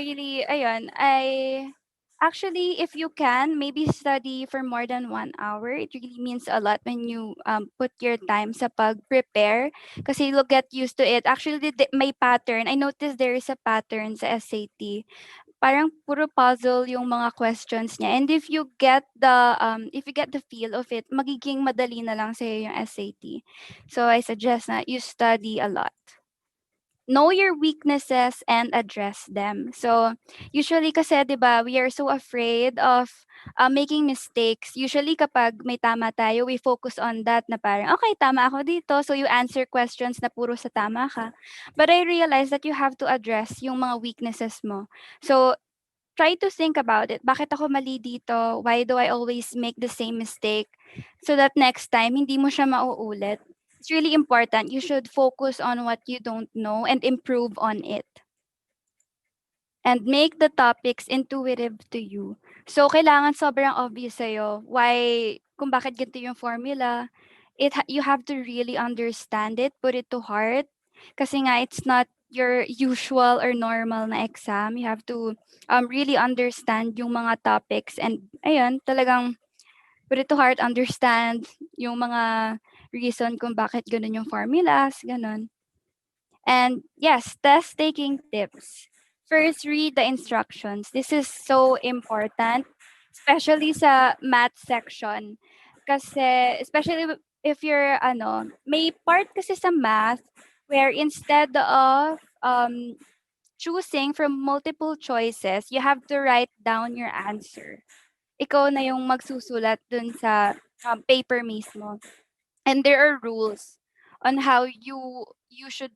actually, if you can, maybe study for more than 1 hour. It really means a lot when you put your time sa pag-prepare kasi you'll get used to it. Actually, may pattern. I noticed there is a pattern sa SAT. Parang puro puzzle yung mga questions niya. And if you get the feel of it, magiging madali na lang sa'yo yung SAT. So I suggest na you study a lot. Know your weaknesses and address them. So, usually kasi 'di ba, we are so afraid of making mistakes. Usually kapag may tama tayo, we focus on that na parang, okay, tama ako dito. So, you answer questions na puro sa tama ka. But I realized that you have to address yung mga weaknesses mo. So, try to think about it. Bakit ako mali dito? Why do I always make the same mistake? So that next time, hindi mo siya mauulit. It's really important. You should focus on what you don't know and improve on it. And make the topics intuitive to you. So, kailangan sobrang obvious sa'yo kung bakit ganito yung formula. You have to really understand it, put it to heart. Kasi nga it's not your usual or normal na exam. You have to really understand yung mga topics and ayun, talagang put it to heart, understand yung mga reason kung bakit ganun yung formulas, ganun. And yes, test taking tips. First, read the instructions. This is so important, especially sa math section. Kasi, especially if you're, may part kasi sa math where instead of choosing from multiple choices, you have to write down your answer. Ikaw na yung magsusulat dun sa paper mismo. And there are rules on how you should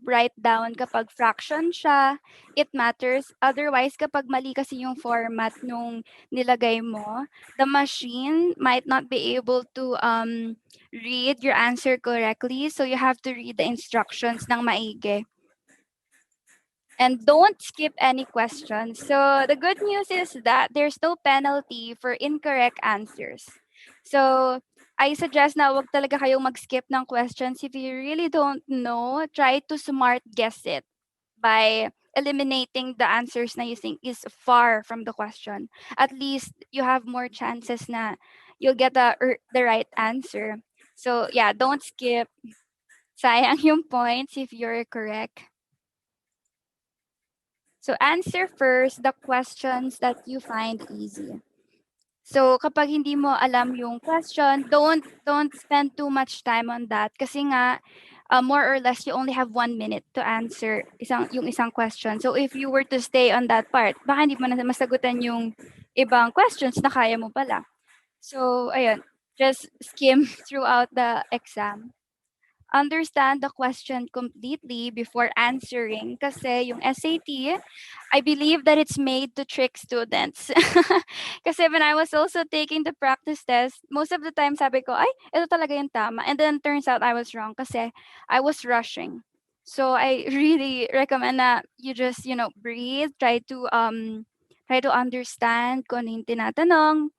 write down kapag fraction siya, it matters. Otherwise, kapag mali kasi yung format nung nilagay mo, the machine might not be able to read your answer correctly. So you have to read the instructions ng maigi. And don't skip any questions. So the good news is that there's no penalty for incorrect answers. So I suggest na wag talaga kayong mag-skip ng questions. If you really don't know, try to smart guess it by eliminating the answers na you think is far from the question. At least you have more chances na you'll get the right answer. So yeah, don't skip. Sayang yung points if you're correct. So answer first the questions that you find easy. So kapag hindi mo alam yung question, don't spend too much time on that kasi nga more or less you only have 1 minute to answer isang question. So if you were to stay on that part, baka hindi mo na masagutan yung ibang questions na kaya mo pala. So ayun, just skim throughout the exam. Understand the question completely before answering kasi yung SAT, I believe that it's made to trick students. Kasi when I was also taking the practice test, most of the time sabi ko, ay, ito talaga yung tama. And then turns out I was wrong kasi I was rushing. So I really recommend that you just, breathe, try to understand kung ano yung tinatanong,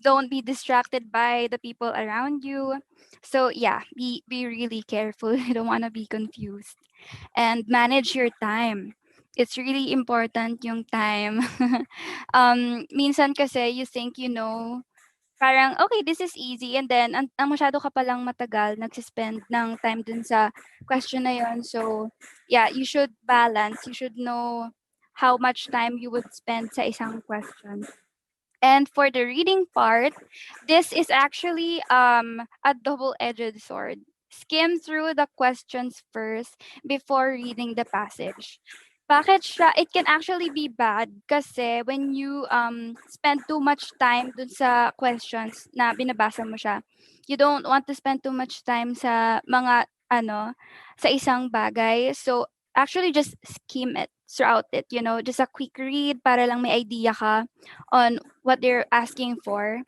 don't be distracted by the people around you. So yeah, be really careful. You don't want to be confused and manage your time. It's really important yung time. Minsan kasi you think parang okay, this is easy, and then ang masyado ka palang matagal nagsispend ng time dun sa question na yon. So yeah, you should balance, you should know how much time you would spend sa isang question. And for the reading part, this is actually a double-edged sword. Skim through the questions first before reading the passage. Bakit siya? It can actually be bad kasi when you spend too much time dun sa questions na binabasa mo siya, you don't want to spend too much time sa mga sa isang bagay. So actually just skim it throughout it, just a quick read para lang may idea ka on what they're asking for,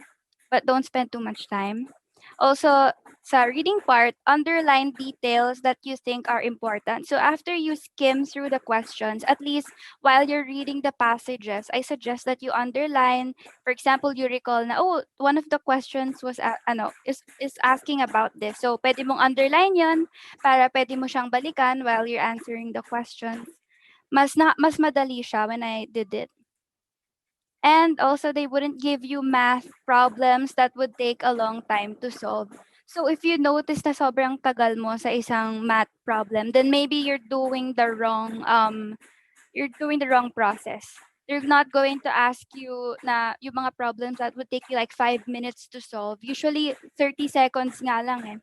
but don't spend too much time. Also, sa reading part, underline details that you think are important. So after you skim through the questions, at least while you're reading the passages, I suggest that you underline. For example, you recall na, oh, one of the questions was is asking about this. So pwede mong underline 'yon para pwede mo siyang balikan while you're answering the questions. Mas madali siya when I did it. And also, they wouldn't give you math problems that would take a long time to solve. So if you notice na sobrang tagal mo sa isang math problem, then maybe you're doing the wrong process. They're not going to ask you na yung mga problems that would take you like 5 minutes to solve. Usually 30 seconds nga lang eh.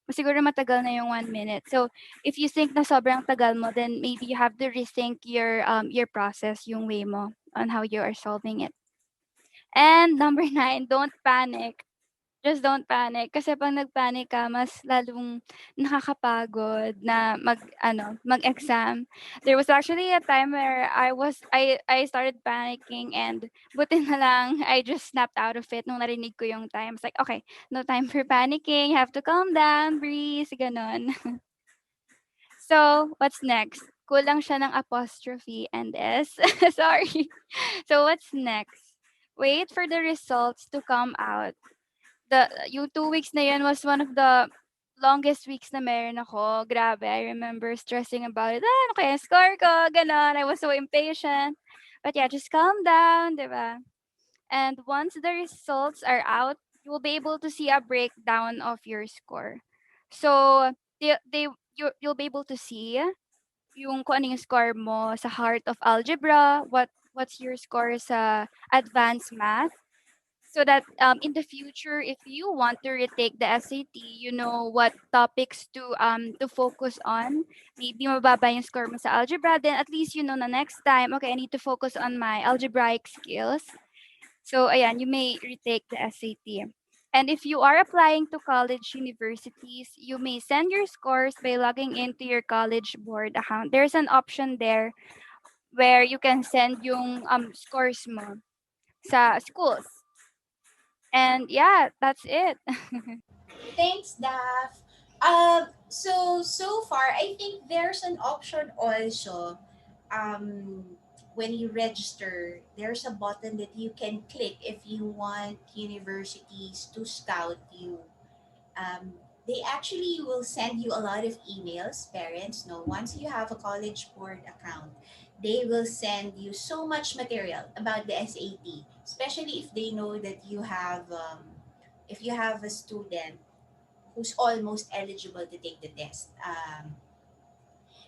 Siguro matagal na yung 1 minute. So if you think na sobrang tagal mo, then maybe you have to rethink your process, yung way mo on how you are solving it. And number 9, don't panic. Just don't panic kasi 'pag nag-panic ka mas lalong nakakapagod na mag-exam. There was actually a time where I started panicking, and buti na lang I just snapped out of it nung narinig ko yung time. It's like, "Okay, no time for panicking. You have to calm down, breathe," gano'n. So, what's next? Kulang siya ng apostrophe and S. Sorry. So, what's next? Wait for the results to come out. Yung 2 weeks na yun was one of the longest weeks na meron ako, grabe, I remember stressing about it. Ano kaya yung score ko? Ganon. I was so impatient. But yeah, just calm down, di ba? And once the results are out, you will be able to see a breakdown of your score. So, you'll be able to see yung kung ano yung score mo sa Heart of Algebra, what's your score sa Advanced Math, so that in the future if you want to retake the SAT, you know what topics to focus on. Maybe mababa yung score mo sa algebra, then at least you know na next time, okay, I need to focus on my algebraic skills. So ayan, you may retake the SAT. And if you are applying to college universities, you may send your scores by logging into your college board account. There's an option there where you can send yung scores mo sa schools. And yeah, that's it. Thanks, Daph. So far, I think there's an option also. Um, when you register, there's a button that you can click if you want universities to scout you. um, they actually will send you a lot of emails, parents. No, once you have a college board account, they will send you so much material about the SAT, especially if they know that if you have a student who's almost eligible to take the test.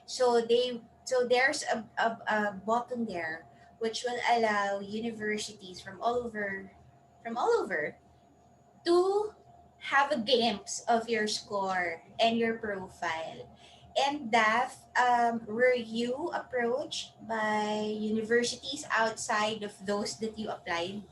So there's a button there which will allow universities from all over to have a glimpse of your score and your profile. And Daph, were you approached by universities outside of those that you applied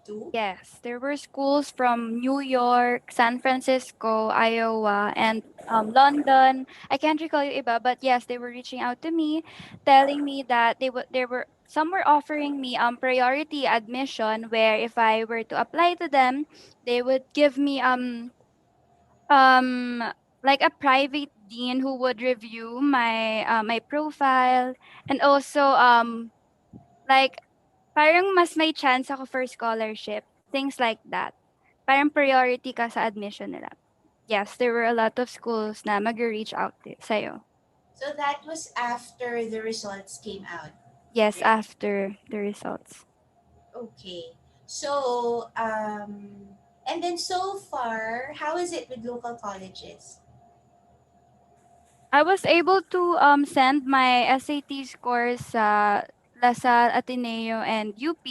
to? Yes, there were schools from New York, San Francisco, Iowa, and London. I can't recall yung iba, but yes, they were reaching out to me, telling me that there were some were offering me priority admission, where if I were to apply to them, they would give me um like a private dean who would review my profile, and also like parang mas may chance ako for scholarship, things like that. Parang priority ka sa admission nila. Yes, there were a lot of schools na mag-reach out sa'yo. So that was after the results came out. Yes, after the results. Okay. So, and then so far, how is it with local colleges? I was able to send my SAT scores sa LaSalle, Ateneo, and UP.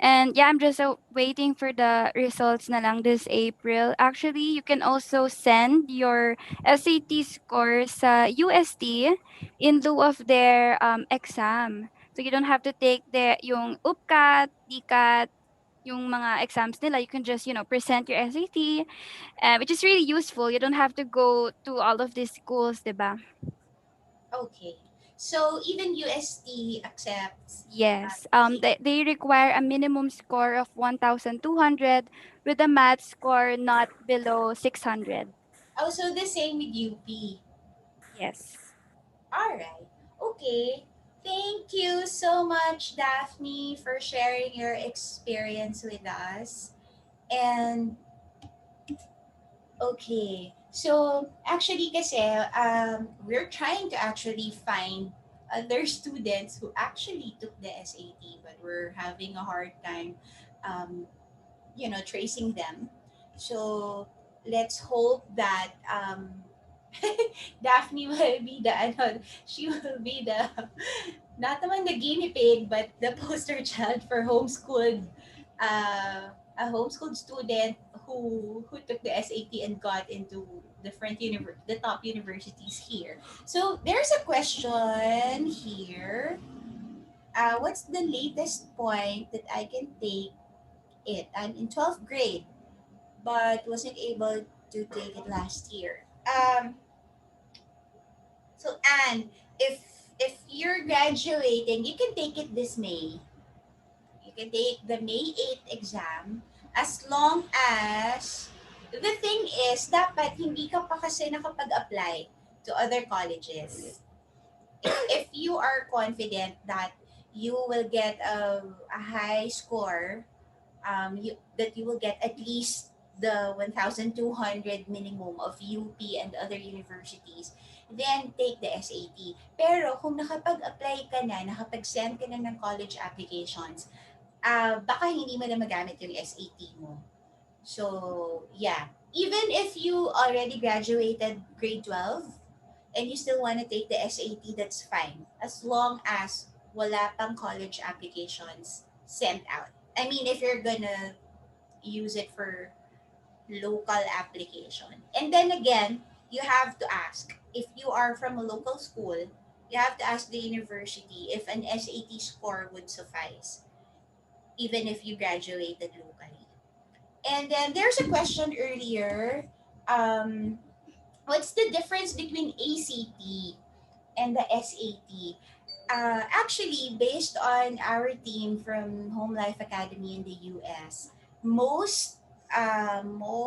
And yeah, I'm just waiting for the results na lang this April. Actually, you can also send your SAT scores sa UST in lieu of their exam. So you don't have to take yung UPCAT, DCAT, yung mga exams nila. You can just, present your SAT, which is really useful. You don't have to go to all of these schools, diba? Okay. So even UST accepts Yes. SAT. They require a minimum score of 1,200 with a math score not below 600. Also the same with UP. Yes. All right. Okay. Thank you so much, Daphne, for sharing your experience with us. And okay. So, actually kasi, we're trying to actually find other students who actually took the SAT, but we're having a hard time, um, tracing them. So, let's hope that Daphne will be the, ano, she will be the, not naman the guinea pig, but the poster child for a homeschooled student who took the SAT and got into the top universities here. So there's a question here. What's the latest point that I can take it? I'm in 12th grade, but wasn't able to take it last year. So Anne, if you're graduating, you can take it this May. You can take the May 8th exam as long as the thing is dapat hindi ka pa kasi nakapag-apply to other colleges. If you are confident that you will get a high score, that you will get at least the 1,200 minimum of UP and other universities, then take the SAT. Pero kung nakapag-apply ka na, nakapag-send ka na ng college applications, baka hindi mo na magamit yung SAT mo. So, yeah. Even if you already graduated grade 12 and you still want to take the SAT, that's fine. As long as wala pang college applications sent out. I mean, if you're gonna use it for local application. And then again, you have to ask if you are from a local school, you have to ask the university if an SAT score would suffice, even if you graduated locally. And then there's a question earlier. Um, what's the difference between ACT and the SAT? Actually, based on our team from Home Life Academy in the US, most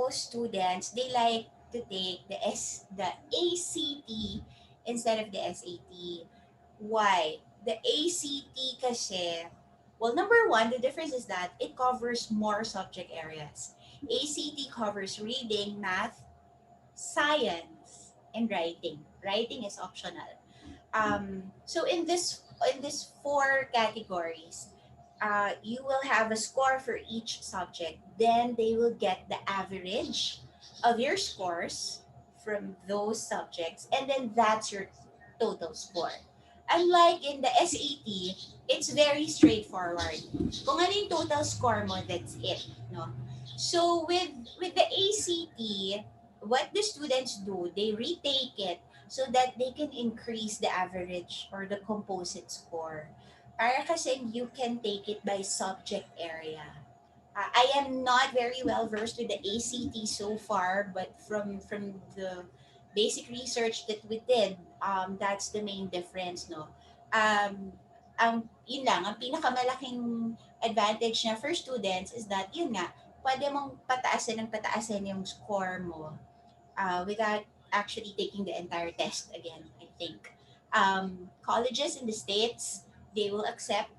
students they like to take the ACT instead of the SAT. Why? The ACT kasi, well, number one, the difference is that it covers more subject areas. ACT covers reading, math, science, and writing. Writing is optional. So in this four categories, you will have a score for each subject. Then they will get the average of your scores from those subjects, and then that's your total score. Unlike in the SAT, it's very straightforward. Kung ano yung total score mo, that's it. No? So with the ACT, what the students do, they retake it so that they can increase the average or the composite score. Para kasi you can take it by subject area. I am not very well versed with the ACT so far, but from the basic research that we did, that's the main difference, no. Yun lang, ang pinakamalaking advantage niya for students is that yun nga, pwede mong pataasin yung score mo without actually taking the entire test again, I think. Colleges in the States, they will accept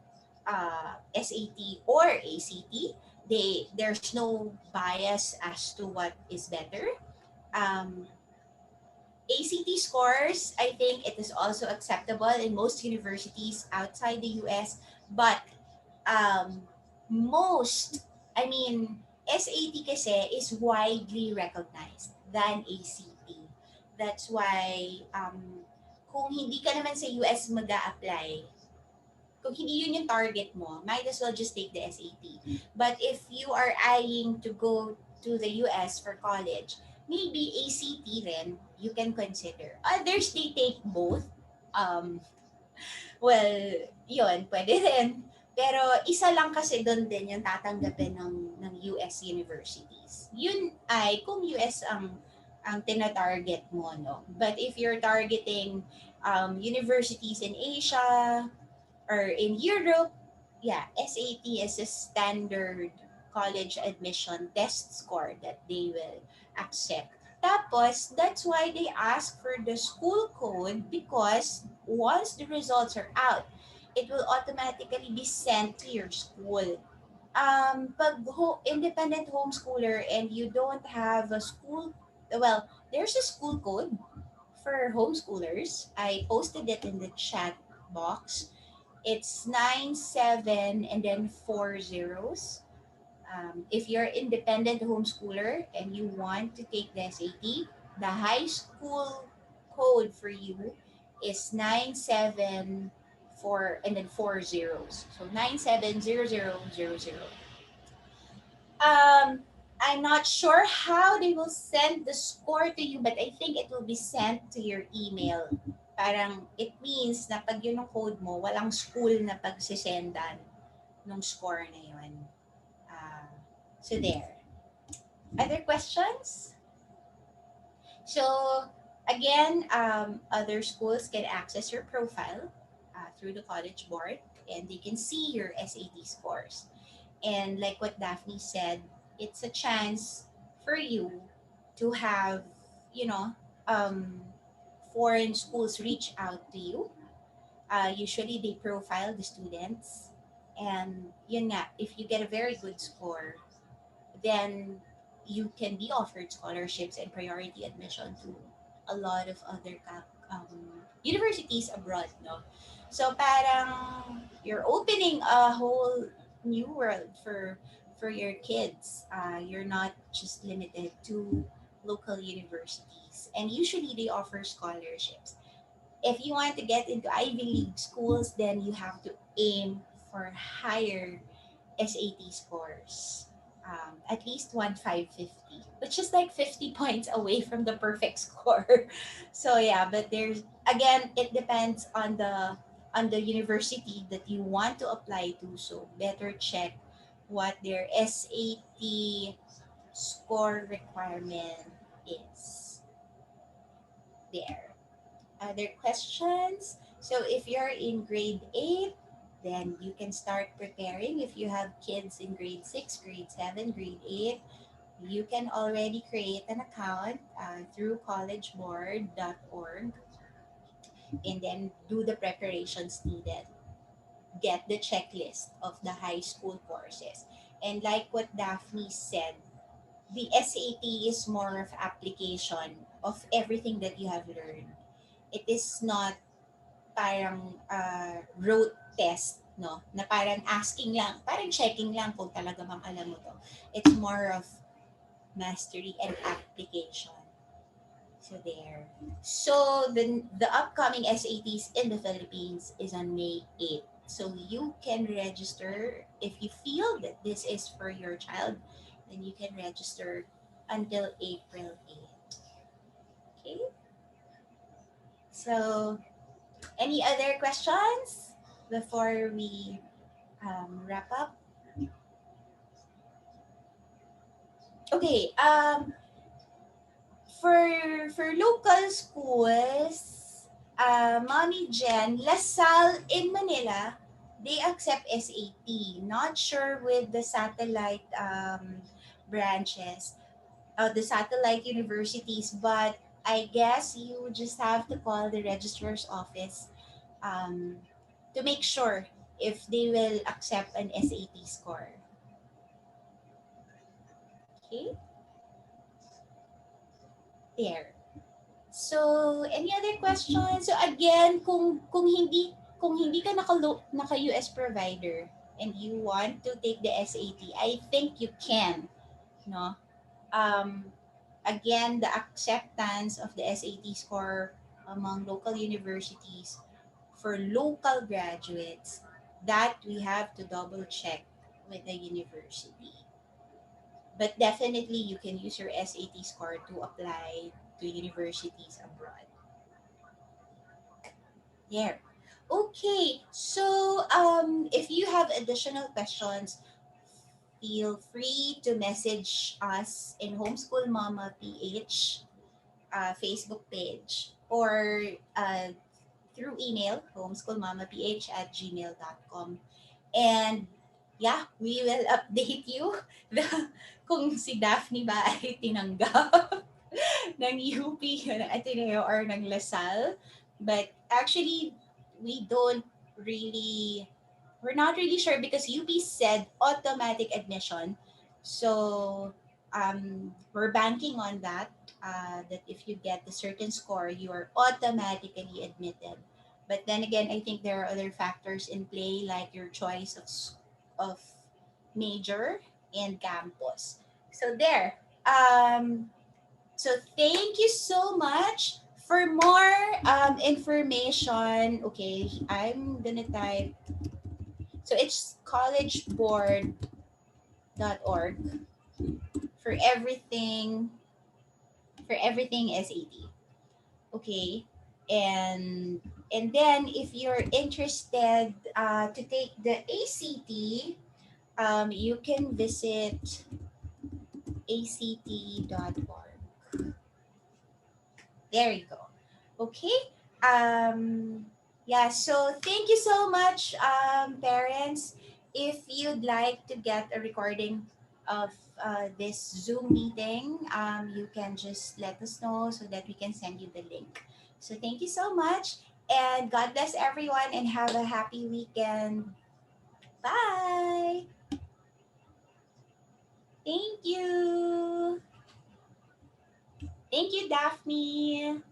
SAT or ACT. There's no bias as to what is better. Um, ACT scores, I think it is also acceptable in most universities outside the US, but um, most, I mean, SAT kasi is widely recognized than ACT. That's why kung hindi ka naman sa US mag apply, kung hindi yun yung target mo, might as well just take the SAT. But if you are eyeing to go to the US for college, maybe ACT rin you can consider. Others, they take both. Um, well, yun, pwede rin. Pero isa lang kasi doon din yung tatanggapin ng US universities. Yun ay kung US ang tina-target mo, no? But if you're targeting universities in Asia, or in Europe, yeah, SAT is a standard college admission test score that they will accept. Tapos, that's why they ask for the school code because once the results are out, it will automatically be sent to your school. Pag independent homeschooler and you don't have a school, well, there's a school code for homeschoolers. I posted it in the chat box. It's 97 and then four zeros. If you're independent homeschooler and you want to take the SAT, the high school code for you is 97 4 and then four zeros. So 970000. Um, I'm not sure how they will send the score to you, but I think it will be sent to your email. Parang it means na pag yun ang code mo, walang school na pagsisendan nung score na yun. Uh, so there. Other questions? So again, other schools can access your profile through the college board and they can see your SAT scores. And like what Daphne said, it's a chance for you to have, you know, um, foreign schools reach out to you. Usually they profile the students. And yun nga, if you get a very good score, then you can be offered scholarships and priority admission to a lot of other universities abroad, no? So parang you're opening a whole new world for your kids. You're not just limited to local universities, and usually they offer scholarships. If you want to get into Ivy League schools, then you have to aim for higher SAT scores. At least 550, which is like 50 points away from the perfect score. So yeah, but there's again, it depends on the university that you want to apply to. So better check what their SAT score requirement is there. Other questions? So if you're in grade 8, then you can start preparing. If you have kids in grade 6, grade 7, grade 8, you can already create an account through collegeboard.org and then do the preparations needed. Get the checklist of the high school courses. And like what Daphne said, the SAT is more of application of everything that you have learned. It is not parang rote test, no? Na parang asking lang, parang checking lang kung talaga bang alam mo to. It's more of mastery and application. So there. So the upcoming SATs in the Philippines is on May 8th. So you can register if you feel that this is for your child, then you can register until April 8th. Okay? So any other questions before we wrap up? Okay. For local schools, Mommy Jen, LaSalle in Manila, they accept SAT. Not sure with the satellite branches, the satellite universities, but I guess you just have to call the registrar's office um, to make sure if they will accept an SAT score. Okay, there. So, any other questions? So again, kung hindi ka naka US provider and you want to take the SAT, I think you can, no? Um Again, the acceptance of the SAT score among local universities for local graduates, that we have to double check with the university. But definitely you can use your SAT score to apply to universities abroad. There. Okay, so if you have additional questions, feel free to message us in Homeschool Mama PH Facebook page or through email, homeschoolmamaph@gmail.com. And yeah, we will update you the, kung si Daphne ba ay tinanggap ng UP, ng Ateneo or ng Lasal. But actually, we don't really, we're not really sure because UP said automatic admission. So we're banking on that, that if you get a certain score, you are automatically admitted. But then again, I think there are other factors in play like your choice of major and campus. So there. So thank you so much. For more information, okay, I'm gonna type. So it's collegeboard.org for everything SAT. Okay, and then if you're interested to take the ACT, you can visit act.org. There you go. Okay. Yeah, so thank you so much, parents. If you'd like to get a recording of this Zoom meeting, you can just let us know so that we can send you the link. So thank you so much, and God bless everyone, and have a happy weekend. Bye. Thank you. Thank you, Daphne.